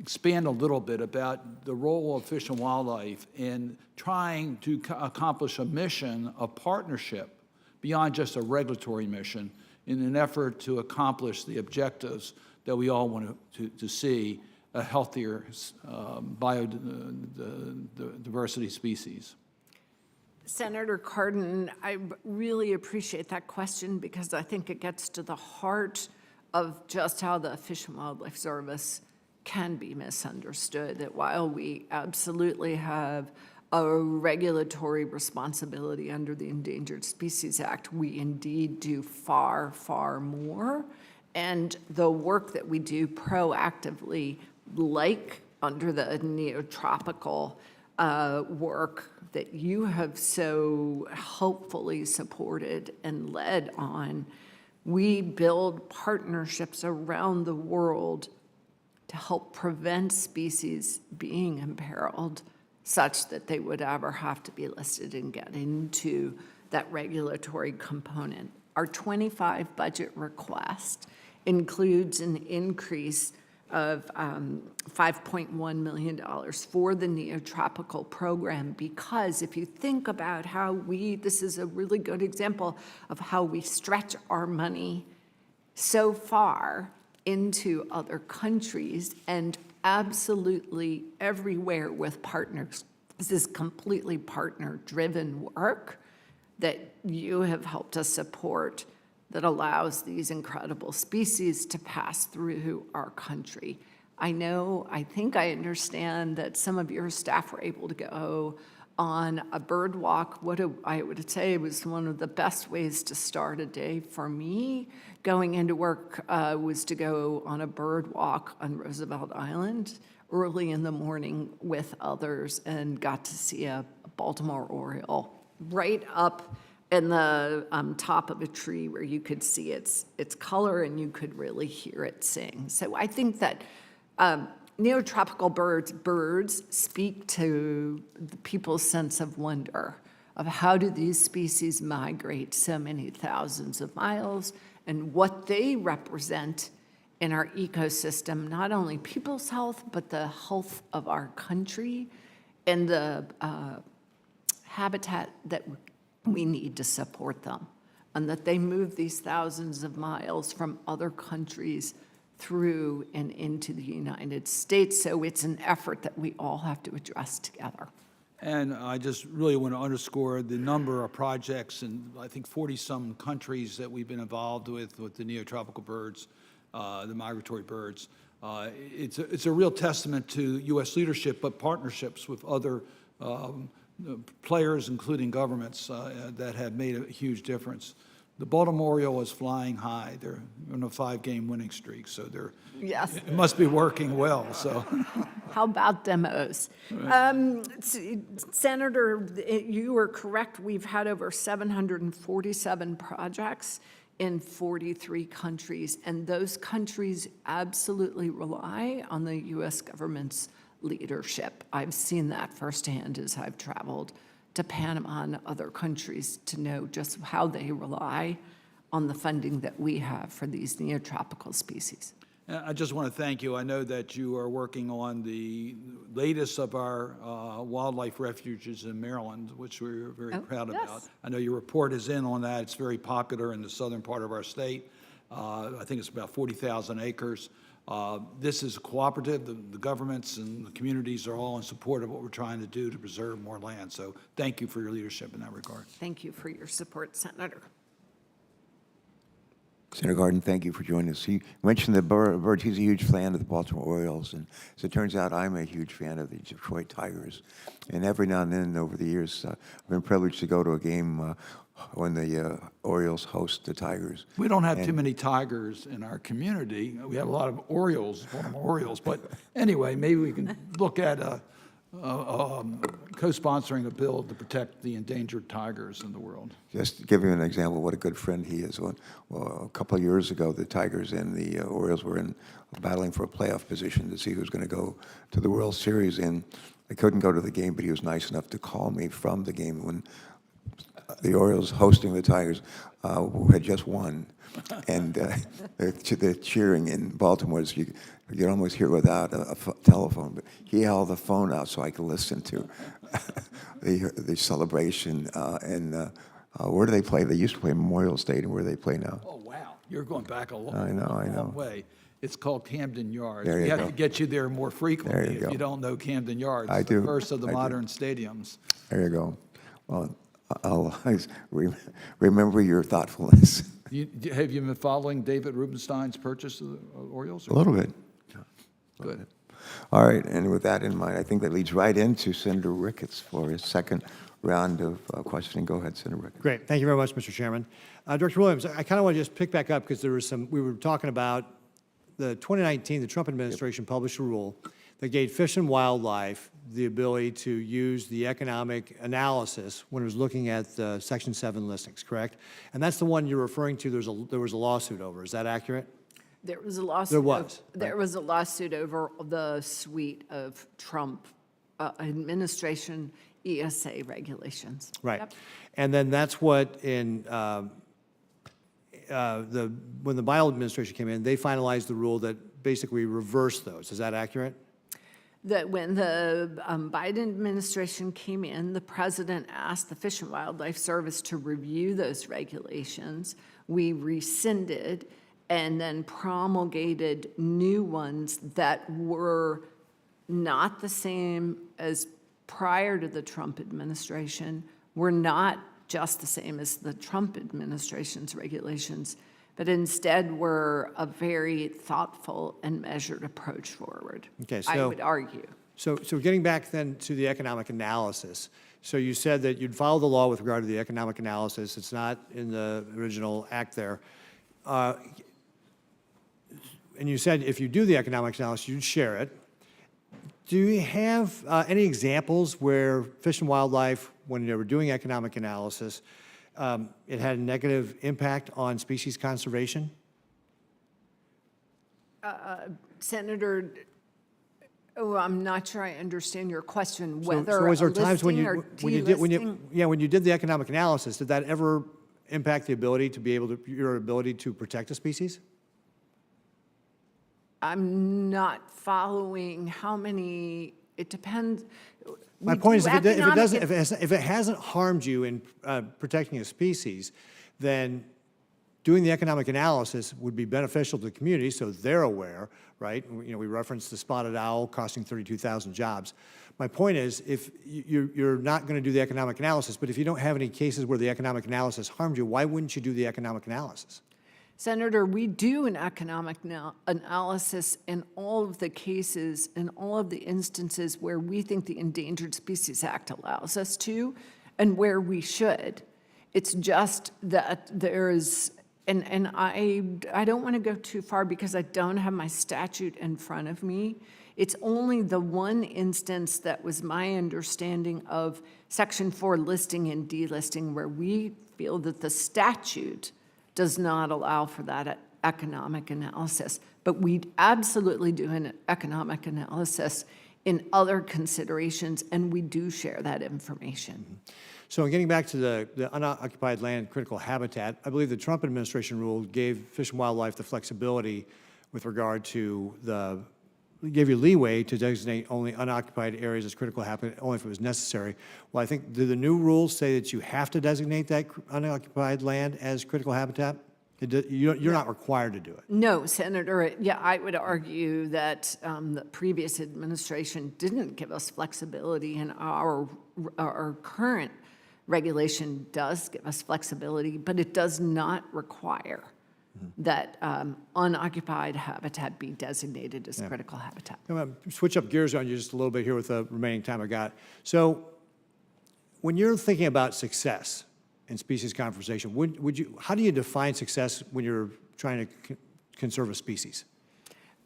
expand a little bit about the role of Fish and Wildlife in trying to accomplish a mission of partnership beyond just a regulatory mission in an effort to accomplish the objectives that we all want to see, a healthier biodiversity species? Senator Cardin, I really appreciate that question because I think it gets to the heart of just how the Fish and Wildlife Service can be misunderstood, that while we absolutely have a regulatory responsibility under the Endangered Species Act, we indeed do far, far more. And the work that we do proactively, like under the neotropical work that you have so helpfully supported and led on, we build partnerships around the world to help prevent species being imperiled such that they would ever have to be listed and get into that regulatory component. Our 25 budget request includes an increase of $5.1 million for the neotropical program, because if you think about how this is a really good example of how we stretch our money so far into other countries and absolutely everywhere with partners. This is completely partner-driven work that you have helped us support that allows these incredible species to pass through our country. I think I understand that some of your staff were able to go on a bird walk. I would say was one of the best ways to start a day for me going into work was to go on a bird walk on Roosevelt Island early in the morning with others and got to see a Baltimore Oriole right up in the top of a tree where you could see its color and you could really hear it sing. So I think that neotropical birds speak to the people's sense of wonder of how do these species migrate so many thousands of miles and what they represent in our ecosystem, not only people's health, but the health of our country and the habitat that we need to support them, and that they move these thousands of miles from other countries through and into the United States. So it's an effort that we all have to address together. And I just really want to underscore the number of projects in, I think, 40-some countries that we've been involved with the neotropical birds, the migratory birds. It's a real testament to U.S. leadership, but partnerships with other players, including governments, that have made a huge difference. The Baltimore Oriole is flying high. They're on a 5-game winning streak, so Yes. it must be working well. So, How about demos? Senator, you were correct. We've had over 747 projects in 43 countries, and those countries absolutely rely on the U.S. government's leadership. I've seen that firsthand as I've traveled to Panama and other countries to know just how they rely on the funding that we have for these neotropical species. I just want to thank you. I know that you are working on the latest of our wildlife refuges in Maryland, which we're very proud yes. about. I know your report is in on that. It's very popular in the southern part of our state. I think it's about 40,000 acres. This is cooperative. The governments and the communities are all in support of what we're trying to do to preserve more land. So thank you for your leadership in that regard. Thank you for your support, Senator. Senator Garden, thank you for joining us. He mentioned the birds. He's a huge fan of the Baltimore Orioles, and as it turns out, I'm a huge fan of the Detroit Tigers. And every now and then over the years, I've been privileged to go to a game when the Orioles host the Tigers. We don't have too many tigers in our community. We have a lot of Orioles, Baltimore Orioles. But anyway, maybe we can look at co-sponsoring a bill to protect the endangered tigers in the world. Just to give you an example of what a good friend he is. Well, a couple of years ago, the Tigers and the Orioles were battling for a playoff position to see who's going to go to the World Series. And I couldn't go to the game, but he was nice enough to call me from the game when the Orioles hosting the Tigers, who had just won. And the cheering in Baltimore, you could almost hear without a telephone, but he held the phone out so I could listen to the celebration. Where do they play? They used to play Memorial Stadium. Where do they play now? Oh, wow. You're going back a long, I know. long way. It's called Camden Yards. There We you have go. to get you there more frequently There you if go. you don't know Camden Yards. I It's do. the first of the I do. modern stadiums. There you go. Well, I'll always remember your thoughtfulness. Have you been following David Rubenstein's purchase of the Orioles? A little bit. Good. All right, and with that in mind, I think that leads right into Senator Ricketts for his second round of questioning. Go ahead, Senator Ricketts. Great. Thank you very much, Mr. Chairman. Director Williams, I kind of want to just pick back up because we were talking about the 2019, the Trump administration published a rule that gave Fish and Wildlife the ability to use the economic analysis when it was looking at the Section 7 listings, correct? And that's the one you're referring to there was a lawsuit over. Is that accurate? There was a lawsuit. There was, There was a lawsuit over the suite of Trump administration ESA regulations. Right. Yep. And then that's what when the Biden administration came in, they finalized the rule that basically reversed those. Is that accurate? That when the Biden administration came in, the president asked the Fish and Wildlife Service to review those regulations. We rescinded and then promulgated new ones that were not the same as prior to the Trump administration, were not just the same as the Trump administration's regulations, but instead were a very thoughtful and measured approach forward. Okay, I so- would argue. So getting back then to the economic analysis, so you said that you'd follow the law with regard to the economic analysis. It's not in the original act there. And you said if you do the economic analysis, you'd share it. Do you have any examples where Fish and Wildlife, when they were doing economic analysis, it had a negative impact on species conservation? Senator, I'm not sure I understand your question, So whether was a there times when listing or when delisting. when you did the economic analysis, did that ever impact the ability to be able to, your ability to protect a species? I'm not following how many, it depends. My We point is, do if it economic doesn't, if it hasn't harmed you in protecting a species, then doing the economic analysis would be beneficial to the community, so they're aware, right? You know, we referenced the spotted owl costing 32,000 jobs. My point is, if you're not going to do the economic analysis, but if you don't have any cases where the economic analysis harmed you, why wouldn't you do the economic analysis? Senator, we do an economic analysis in all of the cases, in all of the instances where we think the Endangered Species Act allows us to, and where we should. It's just that there's, and I don't want to go too far because I don't have my statute in front of me. It's only the one instance that was my understanding of Section 4 listing and delisting where we feel that the statute does not allow for that economic analysis. But we absolutely do an economic analysis in other considerations, and we do share that information. So getting back to the unoccupied land critical habitat, I believe the Trump administration rule gave Fish and Wildlife the flexibility with regard to gave you leeway to designate only unoccupied areas as critical habitat only if it was necessary. Well, I think, do the new rules say that you have to designate that unoccupied land as critical habitat? You're not required to do it. No, Senator, yeah, I would argue that the previous administration didn't give us flexibility, and our current regulation does give us flexibility, but it does not require that unoccupied habitat be designated as critical habitat. I'm going to switch up gears on you just a little bit here with the remaining time I got. So when you're thinking about success in species conservation, how do you define success when you're trying to conserve a species?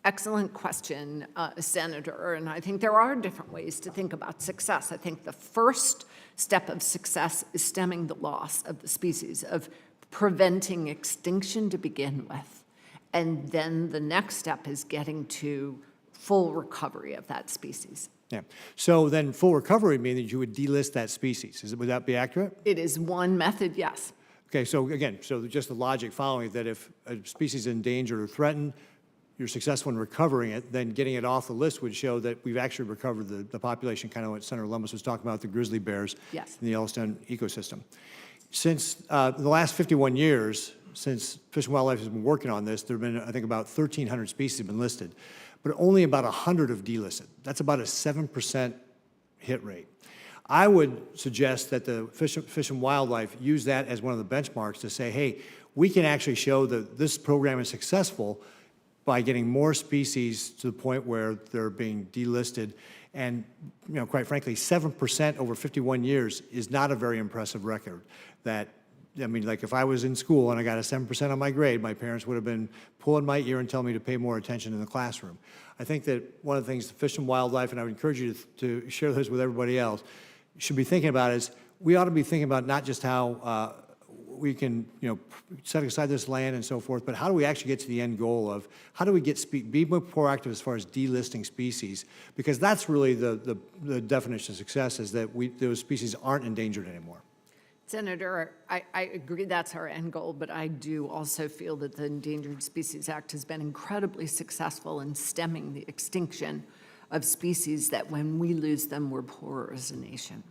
Excellent question, Senator, and I think there are different ways to think about success. I think the first step of success is stemming the loss of the species, of preventing extinction to begin with. And then the next step is getting to full recovery of that species. Yeah. So then full recovery would mean that you would delist that species. Would that be accurate? It is one method, yes. Okay, so again, so just the logic following that if a species is endangered or threatened, you're successful in recovering it, then getting it off the list would show that we've actually recovered the population, kind of what Senator Lummis was talking about, the grizzly bears in the Yellowstone ecosystem. Since the last 51 years, since Fish and Wildlife has been working on this, there have been, I think, about 1,300 species have been listed, but only about 100 have delisted. That's about a 7% hit rate. I would suggest that the Fish and Wildlife use that as one of the benchmarks to say, hey, we can actually show that this program is successful by getting more species to the point where they're being delisted. And, you know, quite frankly, 7% over 51 years is not a very impressive record. That, I mean, like if I was in school and I got a 7% on my grade, my parents would have been pulling my ear and telling me to pay more attention in the classroom. I think that one of the things the Fish and Wildlife, and I would encourage you to share this with everybody else, should be thinking about is we ought to be thinking about not just how we can, you know, set aside this land and so forth, but how do we actually get to the end goal of how do we be more proactive as far as delisting species? Because that's really the definition of success, is that those species aren't endangered anymore. Senator, I agree that's our end goal, but I do also feel that the Endangered Species Act has been incredibly successful in stemming the extinction of species that when we lose them, we're poorer as a nation.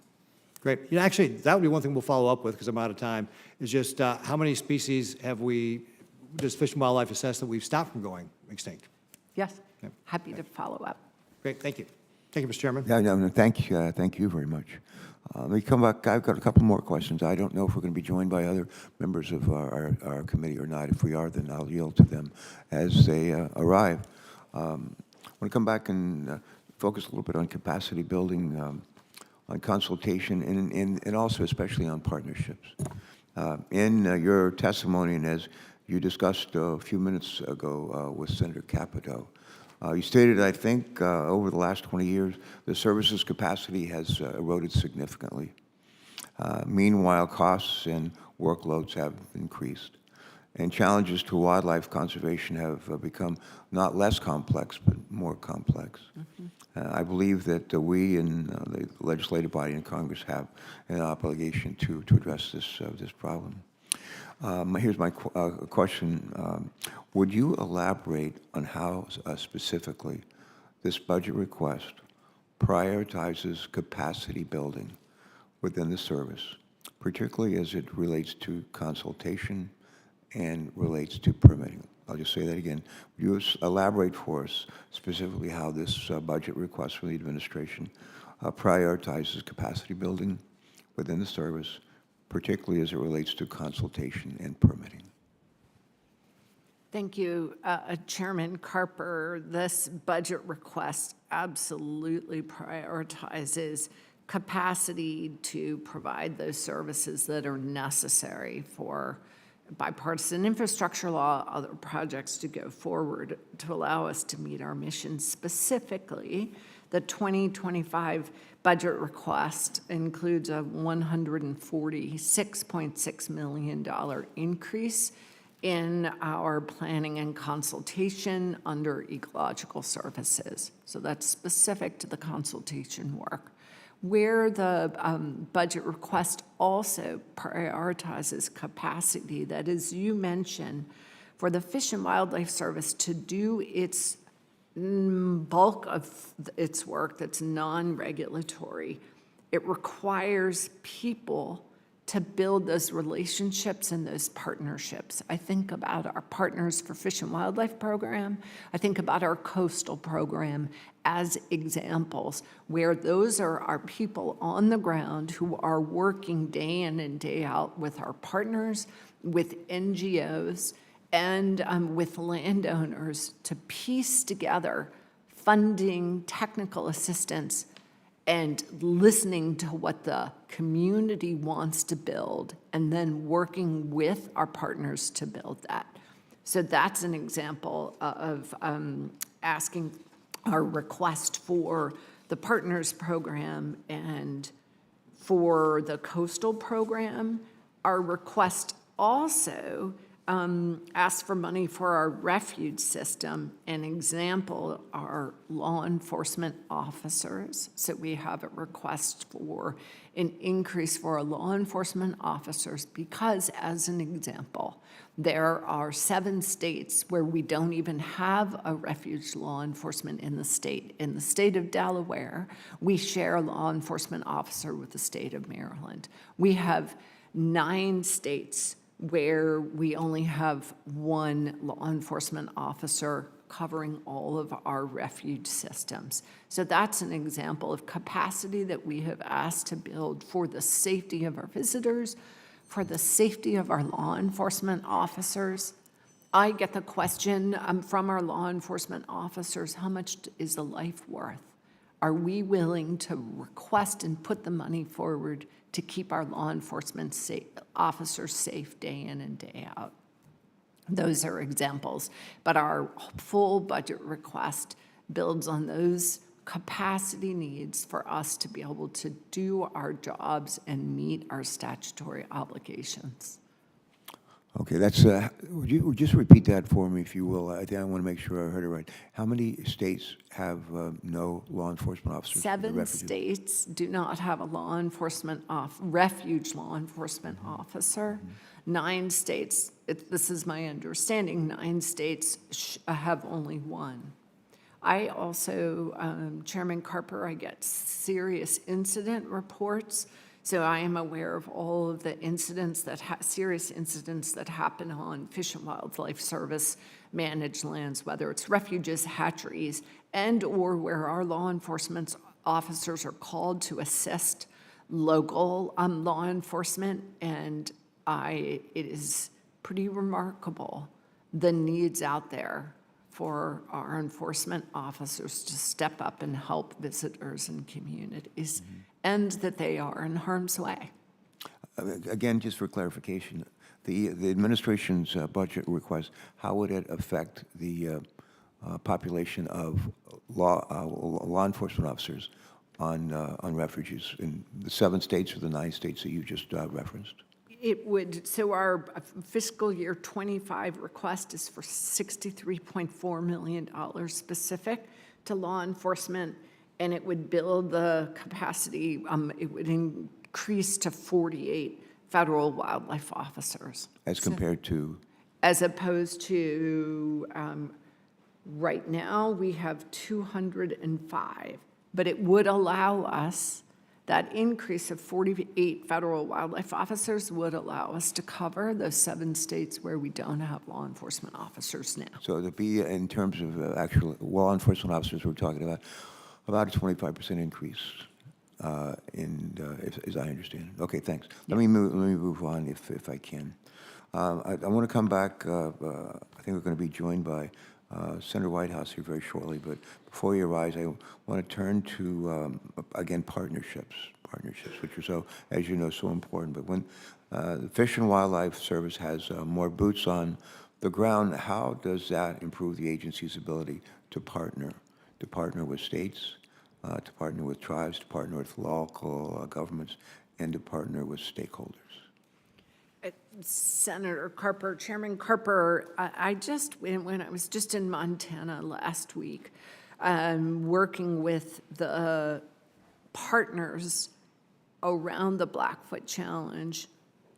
Great. You know, actually, that would be one thing we'll follow up with because I'm out of time, is just how many species does Fish and Wildlife assess that we've stopped from going extinct? Yes, happy to follow up. Great, thank you. Thank you, Mr. Chairman. Yeah, no, thank you very much. Let me come back. I've got a couple more questions. I don't know if we're going to be joined by other members of our committee or not. If we are, then I'll yield to them as they arrive. I want to come back and focus a little bit on capacity building, on consultation, and also especially on partnerships. In your testimony, and as you discussed a few minutes ago with Senator Capito, You stated, I think, over the last 20 years, the service's capacity has eroded significantly. Meanwhile, costs and workloads have increased, and challenges to wildlife conservation have become not less complex, but more complex. I believe that we in the legislative body in Congress have an obligation to address this problem. Here's my question. Would you elaborate on how specifically this budget request prioritizes capacity building within the service, particularly as it relates to consultation and relates to permitting? I'll just say that again. Would you elaborate for us specifically how this budget request from the administration prioritizes capacity building within the service, particularly as it relates to consultation and permitting? Thank you, Chairman Carper. This budget request absolutely prioritizes capacity to provide those services that are necessary for bipartisan infrastructure law, other projects to go forward to allow us to meet our mission. Specifically, the 2025 budget request includes a $146.6 million increase in our planning and consultation under ecological services. So that's specific to the consultation work. Where the budget request also prioritizes capacity, that is, you mentioned, for the Fish and Wildlife Service to do its bulk of its work that's non-regulatory, it requires people to build those relationships and those partnerships. I think about our Partners for Fish and Wildlife program. I think about our coastal program as examples where those are our people on the ground who are working day in and day out with our partners, with NGOs, and with landowners to piece together funding, technical assistance, and listening to what the community wants to build, and then working with our partners to build that. So that's an example of asking our request for the Partners program. And for the coastal program, our request also asks for money for our refuge system. An example are law enforcement officers. So we have a request for an increase for our law enforcement officers because, as an example, there are 7 states where we don't even have a refuge law enforcement in the state. In the state of Delaware, we share a law enforcement officer with the state of Maryland. We have 9 states where we only have 1 law enforcement officer covering all of our refuge systems. So that's an example of capacity that we have asked to build for the safety of our visitors, for the safety of our law enforcement officers. I get the question from our law enforcement officers, how much is a life worth? Are we willing to request and put the money forward to keep our law enforcement officers safe day in and day out? Those are examples. But our full budget request builds on those capacity needs for us to be able to do our jobs and meet our statutory obligations. Okay, that's, would you just repeat that for me, if you will? I think I want to make sure I heard it right. How many states have no law enforcement officers? 7 states do not have a law enforcement refuge law enforcement officer. 9 states, this is my understanding, 9 states have only 1. I also, Chairman Carper, I get serious incident reports. So I am aware of all of the incidents that serious incidents that happen on Fish and Wildlife Service managed lands, whether it's refuges, hatcheries, and or where our law enforcement officers are called to assist local law enforcement. And it is pretty remarkable the needs out there for our enforcement officers to step up and help visitors and communities, and that they are in harm's way. Again, just for clarification, the administration's budget request, how would it affect the population of law enforcement officers on refuges in the 7 states or the 9 states that you just referenced? It would, so our fiscal year 25 request is for $63.4 million specific to law enforcement, and it would build the capacity, it would increase to 48 federal wildlife officers. As compared to? As opposed to, right now, we have 205, but it would allow us, that increase of 48 federal wildlife officers would allow us to cover those 7 states where we don't have law enforcement officers now. So to be, in terms of actual law enforcement officers, we're talking about a 25% increase as I understand it. Okay, thanks. Let me move on if I can. I want to come back. I think we're going to be joined by Senator Whitehouse here very shortly, but before you arise, I want to turn to, again, partnerships, which are so, as you know, so important. But when the Fish and Wildlife Service has more boots on the ground, how does that improve the agency's ability to partner with states, to partner with tribes, to partner with local governments, and to partner with stakeholders? Senator Carper, Chairman Carper, when I was just in Montana last week, working with the partners around the Blackfoot Challenge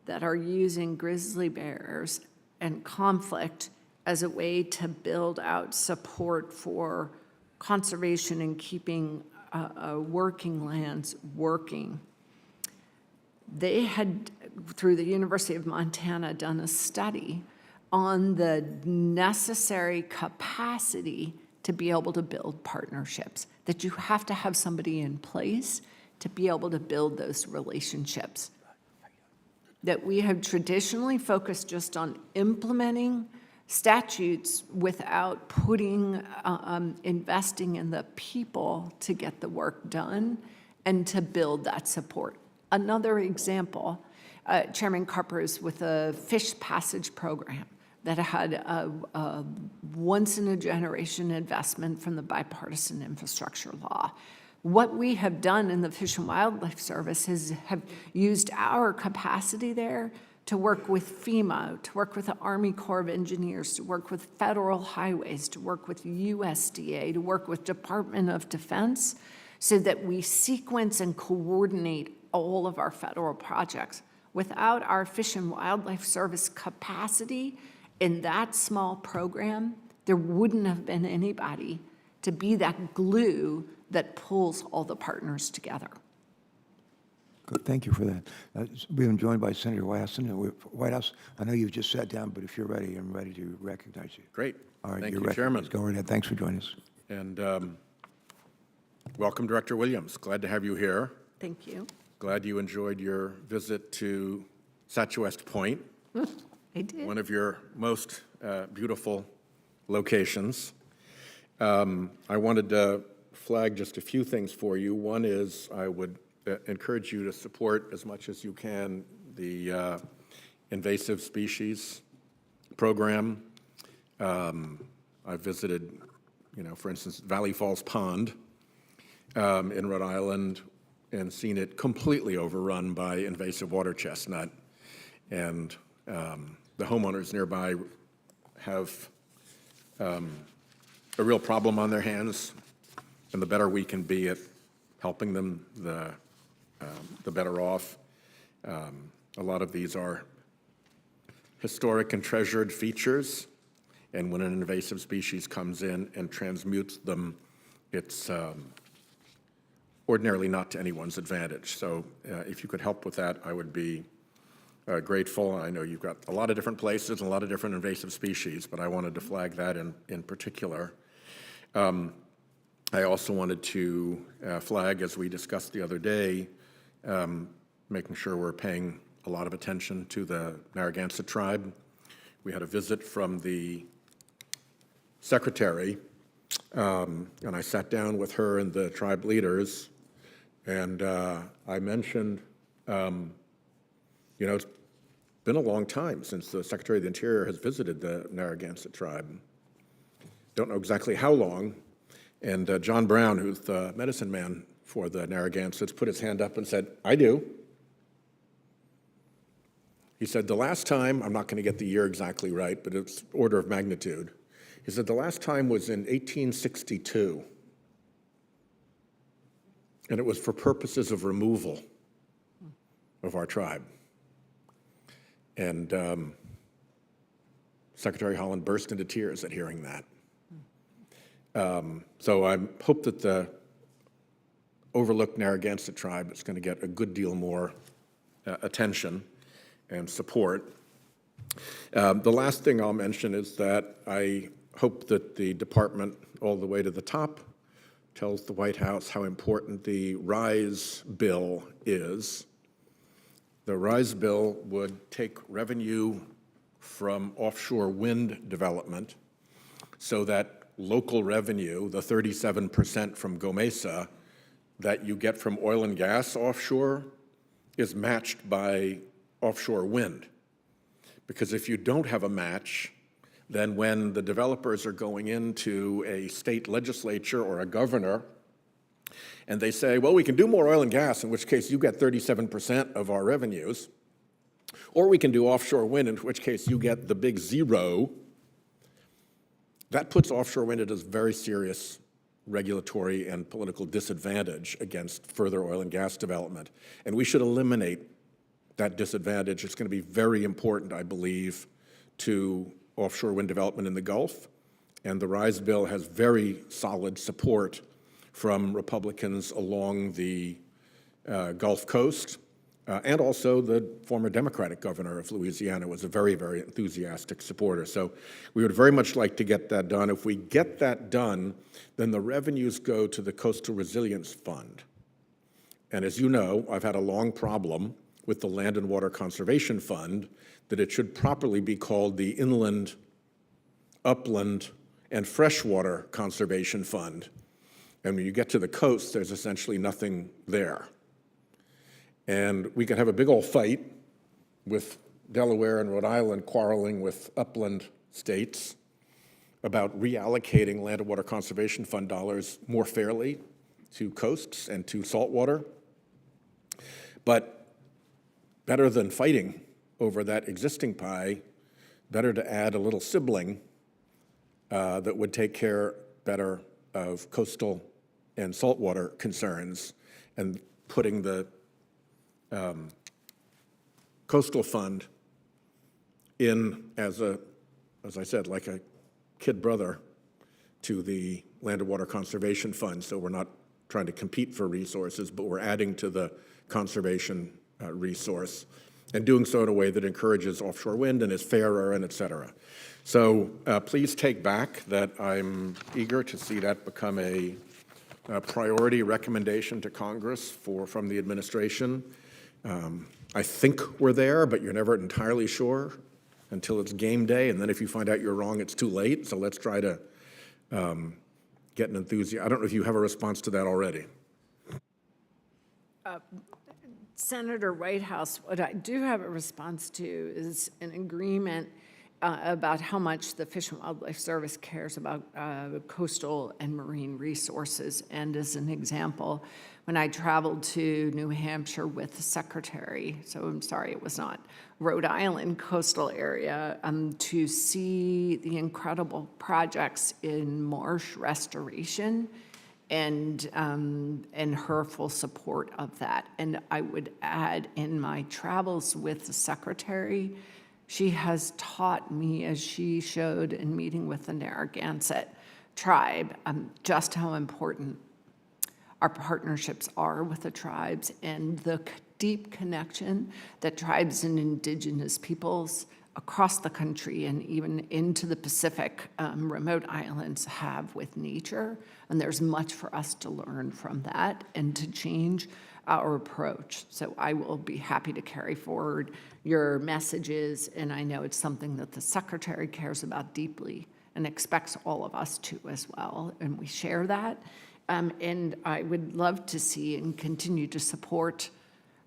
that are using grizzly bears and conflict as a way to build out support for conservation and keeping working lands working. They had, through the University of Montana, done a study on the necessary capacity to be able to build partnerships, that you have to have somebody in place to be able to build those relationships. That we have traditionally focused just on implementing statutes without investing in the people to get the work done and to build that support. Another example, Chairman Carper, is with a fish passage program that had a once-in-a-generation investment from the bipartisan infrastructure law. What we have done in the Fish and Wildlife Service is have used our capacity there to work with FEMA, to work with the Army Corps of Engineers, to work with federal highways, to work with USDA, to work with Department of Defense, so that we sequence and coordinate all of our federal projects. Without our Fish and Wildlife Service capacity in that small program, there wouldn't have been anybody to be that glue that pulls all the partners together. Good, thank you for that. We've been joined by Senator Whitehouse. I know you've just sat down, but if you're ready, I'm ready to recognize you. Great. All right, Thank you're you, Chairman. Go right ahead. Thanks for joining us. And welcome, Director Williams. Glad to have you here. Thank you. Glad you enjoyed your visit to Satchwest Point, I did. one of your most beautiful locations. I wanted to flag just a few things for you. One is I would encourage you to support as much as you can the invasive species program. I visited, for instance, Valley Falls Pond in Rhode Island and seen it completely overrun by invasive water chestnut. And the homeowners nearby have a real problem on their hands. And the better we can be at helping them, the better off. A lot of these are historic and treasured features. And when an invasive species comes in and transmutes them, it's ordinarily not to anyone's advantage. So if you could help with that, I would be grateful. I know you've got a lot of different places and a lot of different invasive species, but I wanted to flag that in particular. I also wanted to flag, as we discussed the other day, making sure we're paying a lot of attention to the Narragansett tribe. We had a visit from the secretary, and I sat down with her and the tribe leaders, and I mentioned, it's been a long time since the Secretary of the Interior has visited the Narragansett tribe. don't know exactly how long, and John Brown, who's the medicine man for the Narragansetts, put his hand up and said, "I do." He said, the last time, I'm not going to get the year exactly right, but it's order of magnitude. He said, the last time was in 1862, and it was for purposes of removal of our tribe. And Secretary Holland burst into tears at hearing that. So I hope that the overlooked Narragansett tribe is going to get a good deal more attention and support. The last thing I'll mention is that I hope that the department, all the way to the top, tells the White House how important the RISE bill is. The RISE bill would take revenue from offshore wind development so that local revenue, the 37% from GOMESA that you get from oil and gas offshore, is matched by offshore wind. Because if you don't have a match, then when the developers are going into a state legislature or a governor and they say, well, we can do more oil and gas, in which case you get 37% of our revenues, or we can do offshore wind, in which case you get the big zero, that puts offshore wind at a very serious regulatory and political disadvantage against further oil and gas development. And we should eliminate that disadvantage. It's going to be very important, I believe, to offshore wind development in the Gulf. And the RISE bill has very solid support from Republicans along the Gulf Coast. And also the former Democratic governor of Louisiana was a very, very enthusiastic supporter. So we would very much like to get that done. If we get that done, then the revenues go to the Coastal Resilience Fund. And as you know, I've had a long problem with the Land and Water Conservation Fund, that it should properly be called the Inland, Upland, and Freshwater Conservation Fund. And when you get to the coast, there's essentially nothing there. And we could have a big old fight with Delaware and Rhode Island quarreling with upland states about reallocating Land and Water Conservation Fund dollars more fairly to coasts and to saltwater. But better than fighting over that existing pie, better to add a little sibling that would take care better of coastal and saltwater concerns, and putting the coastal fund in as I said, like a kid brother to the Land and Water Conservation Fund. So we're not trying to compete for resources, but we're adding to the conservation resource, and doing so in a way that encourages offshore wind and is fairer and et cetera. So please take back that I'm eager to see that become a priority recommendation to Congress from the administration. I think we're there, but you're never entirely sure until it's game day, and then if you find out you're wrong, it's too late. So let's try to get an enthusiasm. I don't know if you have a response to that already. Senator Whitehouse, what I do have a response to is an agreement about how much the Fish and Wildlife Service cares about coastal and marine resources. And as an example, when I traveled to New Hampshire with the secretary, so I'm sorry it was not Rhode Island coastal area, to see the incredible projects in marsh restoration and her full support of that. And I would add, in my travels with the secretary, she has taught me, as she showed in meeting with the Narragansett tribe, just how important our partnerships are with the tribes and the deep connection that tribes and indigenous peoples across the country and even into the Pacific remote islands have with nature. And there's much for us to learn from that and to change our approach. So I will be happy to carry forward your messages, and I know it's something that the secretary cares about deeply and expects all of us to as well, and we share that. And I would love to see and continue to support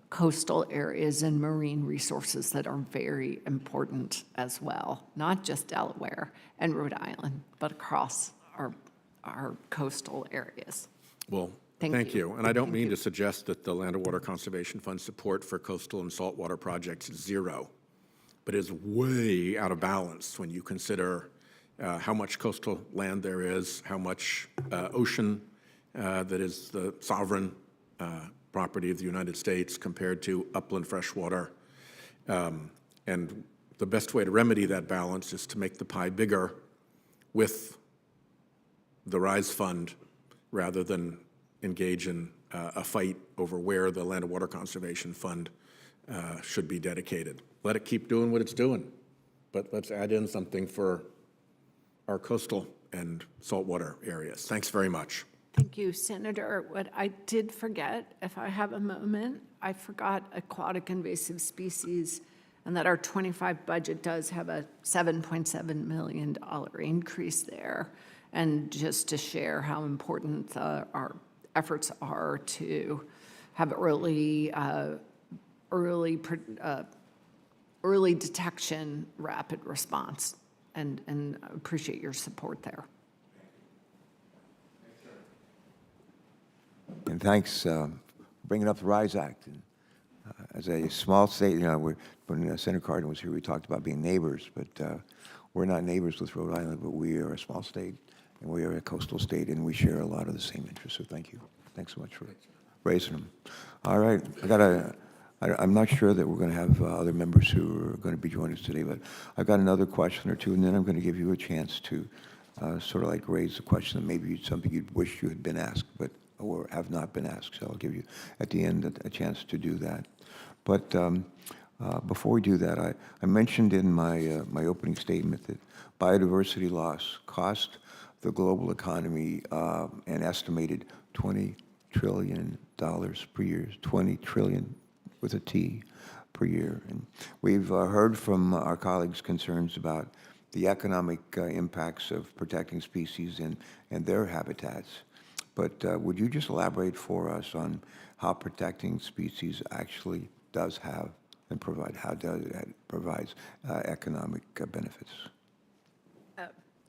coastal areas and marine resources that are very important as well, not just Delaware and Rhode Island, but across our coastal areas. Well, Thank thank you. you. And I don't mean to suggest that the Land and Water Conservation Fund support for coastal and saltwater projects is zero, but is way out of balance when you consider how much coastal land there is, how much ocean that is the sovereign property of the United States compared to upland freshwater. And the best way to remedy that balance is to make the pie bigger with the RISE Fund rather than engage in a fight over where the Land and Water Conservation Fund should be dedicated. Let it keep doing what it's doing, but let's add in something for our coastal and saltwater areas. Thanks very much. Thank you, Senator. What I did forget, if I have a moment, I forgot aquatic invasive species, and that our 25 budget does have a $7.7 million increase there. And just to share how important our efforts are to have early detection, rapid response, and appreciate your support there. And thanks for bringing up the RISE Act. And, as a small state, when Senator Cardin was here, we talked about being neighbors, but we're not neighbors with Rhode Island, but we are a small state, and we are a coastal state, and we share a lot of the same interests. So thank you. Thanks so much for raising them. All right, I'm not sure that we're going to have other members who are going to be joining us today, but I've got another question or two, and then I'm going to give you a chance to sort of like raise the question that maybe something you'd wish you had been asked, but or have not been asked. So I'll give you at the end a chance to do that. But before we do that, I mentioned in my my opening statement that biodiversity loss cost the global economy an estimated $20 trillion per year, 20 trillion with a T per year. And we've heard from our colleagues concerns about the economic impacts of protecting species and their habitats. But would you just elaborate for us on how protecting species actually does have and provide, how does it provides economic benefits?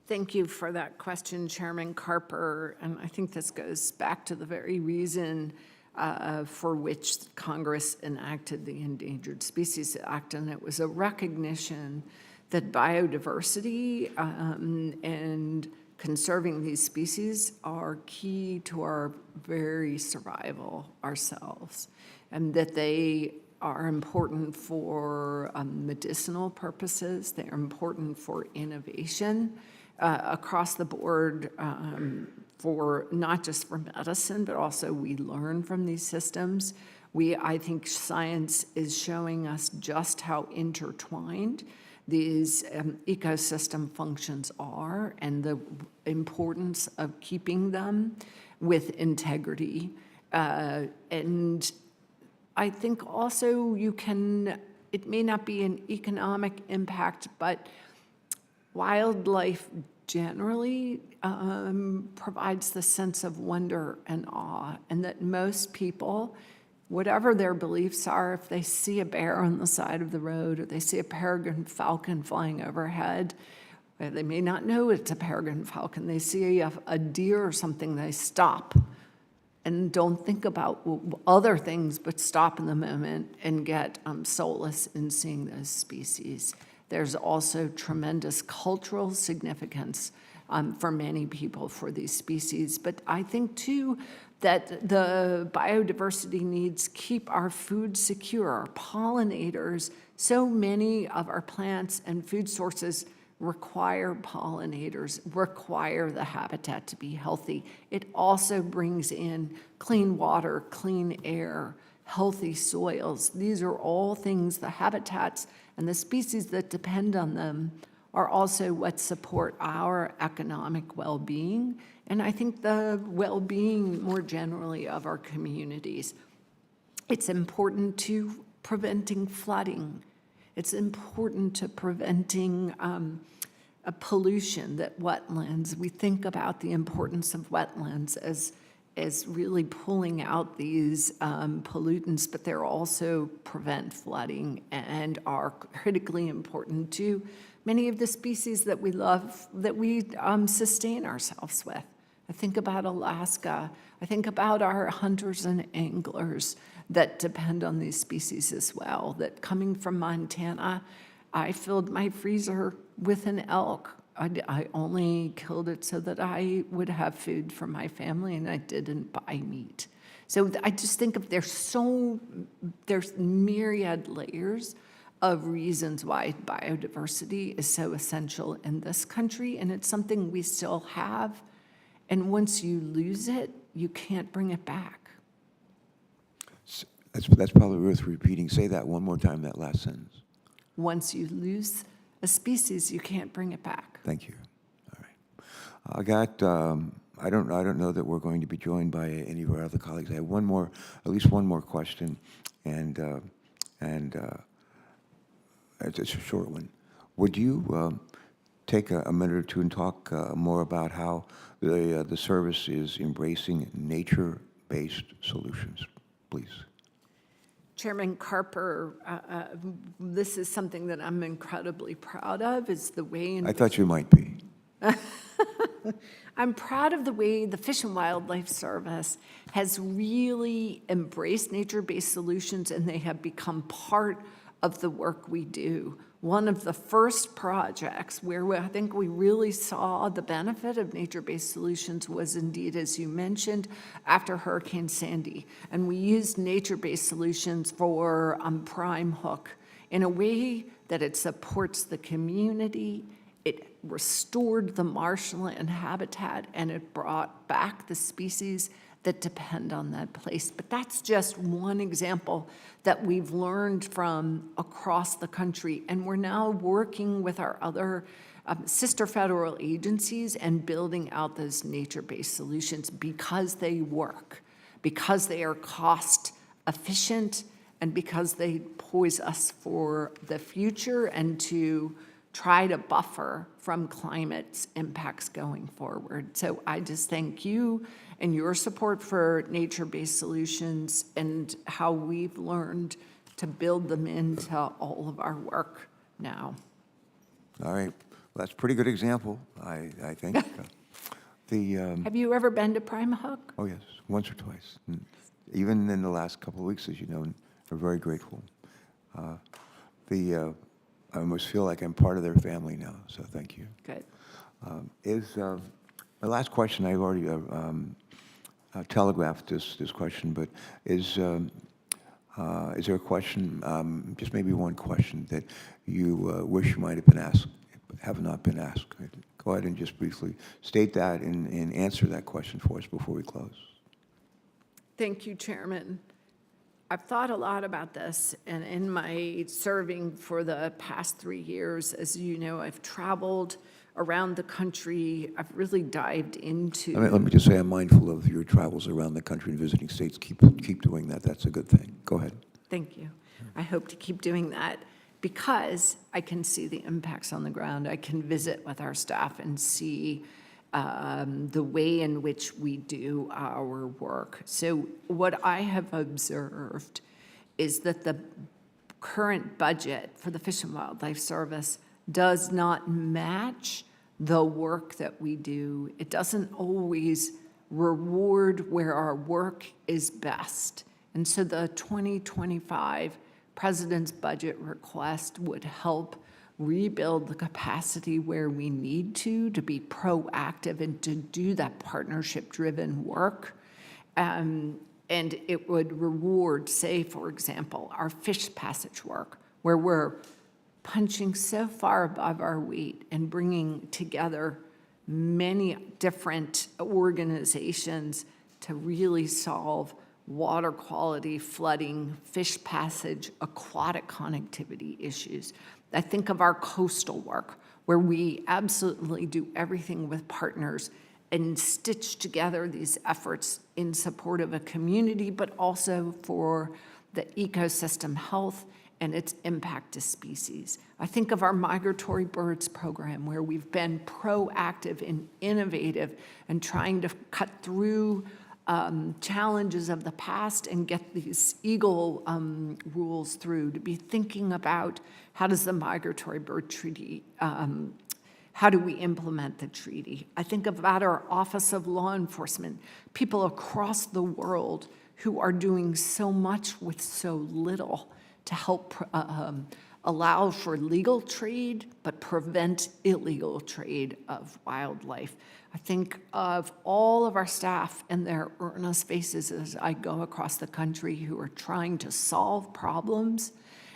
Thank you for that question, Chairman Carper. And I think this goes back to the very reason for which Congress enacted the Endangered Species Act, and it was a recognition that biodiversity and conserving these species are key to our very survival ourselves, and that they are important for medicinal purposes. They are important for innovation across the board, for not just for medicine, but also we learn from these systems. I think science is showing us just how intertwined these ecosystem functions are and the importance of keeping them with integrity. And I think also it may not be an economic impact, but wildlife generally provides the sense of wonder and awe, and that most people, whatever their beliefs are, if they see a bear on the side of the road or they see a peregrine falcon flying overhead, they may not know it's a peregrine falcon. They see a deer or something, they stop and don't think about other things, but stop in the moment and get solace in seeing those species. There's also tremendous cultural significance for many people for these species. But I think, too, that the biodiversity needs keep our food secure, our pollinators. So many of our plants and food sources require pollinators, require the habitat to be healthy. It also brings in clean water, clean air, healthy soils. These are all things, the habitats and the species that depend on them are also what support our economic well-being, and I think the well-being more generally of our communities. It's important to preventing flooding. It's important to preventing a pollution that wetlands. We think about the importance of wetlands as as really pulling out these pollutants, but they're also prevent flooding and are critically important to many of the species that we love, that we sustain ourselves with. I think about Alaska. I think about our hunters and anglers that depend on these species as well, that coming from Montana, I filled my freezer with an elk. I only killed it so that I would have food for my family, and I didn't buy meat. So I just think of there's myriad layers of reasons why biodiversity is so essential in this country, and it's something we still have. And once you lose it, you can't bring it back. That's probably worth repeating. Say that one more time, that last sentence. Once you lose a species, you can't bring it back. Thank you. All right. I got, I don't know that we're going to be joined by any of our other colleagues. I have at least one more question, and it's a short one. Would you take a minute or two and talk more about how the service is embracing nature-based solutions, please? Chairman Carper, this is something that I'm incredibly proud of, is the way in I thought you might be. I'm proud of the way the Fish and Wildlife Service has really embraced nature-based solutions, and they have become part of the work we do. One of the first projects where I think we really saw the benefit of nature-based solutions was indeed, as you mentioned, after Hurricane Sandy. And we used nature-based solutions for prime hook in a way that it supports the community, it restored the marshland habitat, and it brought back the species that depend on that place. But that's just one example that we've learned from across the country, and we're now working with our other sister federal agencies and building out those nature-based solutions because they work, because they are cost efficient, and because they poise us for the future and to try to buffer from climate's impacts going forward. So I just thank you and your support for nature-based solutions and how we've learned to build them into all of our work now. All right. Well, that's a pretty good example, I think. Have you ever been to Prime Hook? Oh, yes, once or twice. And even in the last couple of weeks, as you know, we're very grateful. I almost feel like I'm part of their family now, so thank you. Good. My last question, I've already telegraphed this question, but is there a question, just maybe one question that you wish you might have been asked, have not been asked? Go ahead and just briefly state that and answer that question for us before we close. Thank you, Chairman. I've thought a lot about this, and in my serving for the past 3 years, as you know, I've traveled around the country. I've really dived into... Let me just say I'm mindful of your travels around the country and visiting states. Keep doing that. That's a good thing. Go ahead. Thank you. I hope to keep doing that because I can see the impacts on the ground. I can visit with our staff and see the way in which we do our work. So what I have observed is that the current budget for the Fish and Wildlife Service does not match the work that we do. It doesn't always reward where our work is best. And so the 2025 President's budget request would help rebuild the capacity where we need to be proactive and to do that partnership-driven work. And it would reward, say, for example, our fish passage work, where we're punching so far above our weight and bringing together many different organizations to really solve water quality, flooding, fish passage, aquatic connectivity issues. I think of our coastal work, where we absolutely do everything with partners and stitch together these efforts in support of a community, but also for the ecosystem health and its impact to species. I think of our migratory birds program, where we've been proactive and innovative and trying to cut through challenges of the past and get these Eagle rules through, to be thinking about how does the Migratory Bird Treaty, how do we implement the treaty? I think about our Office of Law Enforcement, people across the world who are doing so much with so little to help allow for legal trade, but prevent illegal trade of wildlife. I think of all of our staff and their earnest faces as I go across the country who are trying to solve problems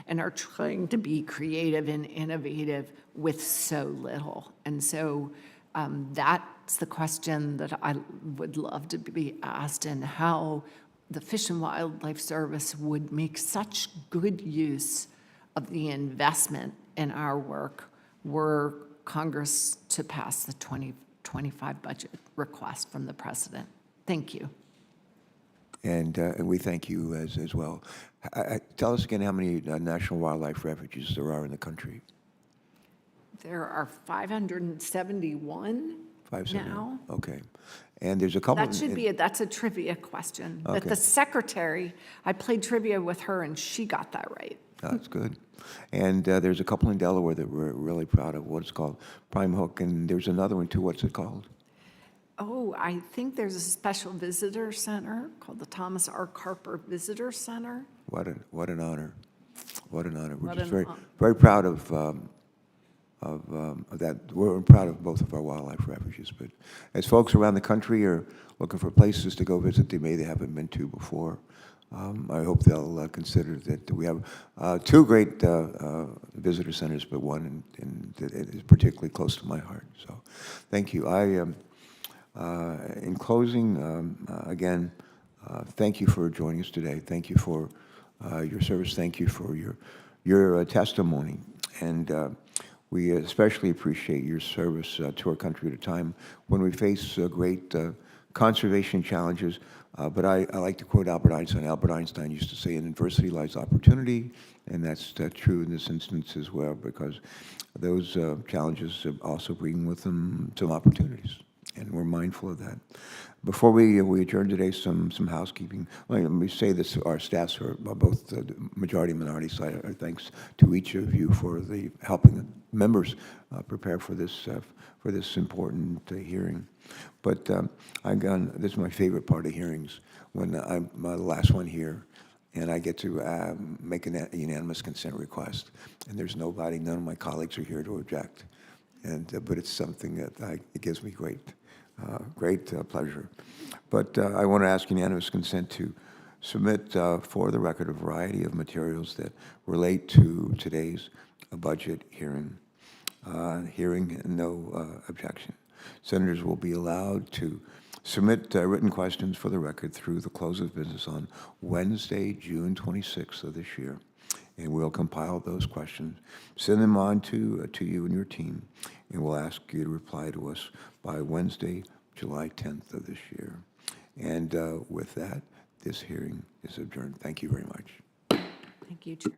and are trying to be creative and innovative with so little. And so that's the question that I would love to be asked, and how the Fish and Wildlife Service would make such good use of the investment in our work were Congress to pass the 2025 budget request from the president. Thank you. And we thank you as well. Tell us again how many national wildlife refuges there are in the country. There are 571 now. Okay. And there's a couple. That should be, that's a trivia question. But Okay. the secretary, I played trivia with her and she got that right. That's good. And there's a couple in Delaware that we're really proud of. What it's called, Prime Hook, and there's another one too. What's it called? Oh, I think there's a special visitor center called the Thomas R. Carper Visitor Center. What an honor! What an honor! We're What just an very proud of that. We're proud of both of our wildlife refuges. But as folks around the country are looking for places to go visit they haven't been to before, I hope they'll consider that we have two great visitor centers, but one that is particularly close to my heart. So, thank you. In closing, again, thank you for joining us today. Thank you for your service. Thank you for your testimony, and we especially appreciate your service to our country at a time when we face great conservation challenges. But I like to quote Albert Einstein. Albert Einstein used to say, "In adversity lies opportunity," and that's true in this instance as well, because those challenges also bring with them some opportunities, and we're mindful of that. Before we adjourn today, some housekeeping. Let me say this: our staffs are both the majority and minority side. Our thanks to each of you for the helping the members prepare for this important hearing. But this is my favorite part of hearings, when I'm the last one here, and I get to make a unanimous consent request, and there's nobody, none of my colleagues are here to object, but it's something that it gives me great pleasure. But I want to ask unanimous consent to submit for the record a variety of materials that relate to today's budget hearing. No objection. Senators will be allowed to submit written questions for the record through the close of business on Wednesday, June 26th of this year. And we'll compile those questions, send them on to you and your team, and we'll ask you to reply to us by Wednesday, July 10th of this year. And with that, this hearing is adjourned. Thank you very much. Thank you, Chair.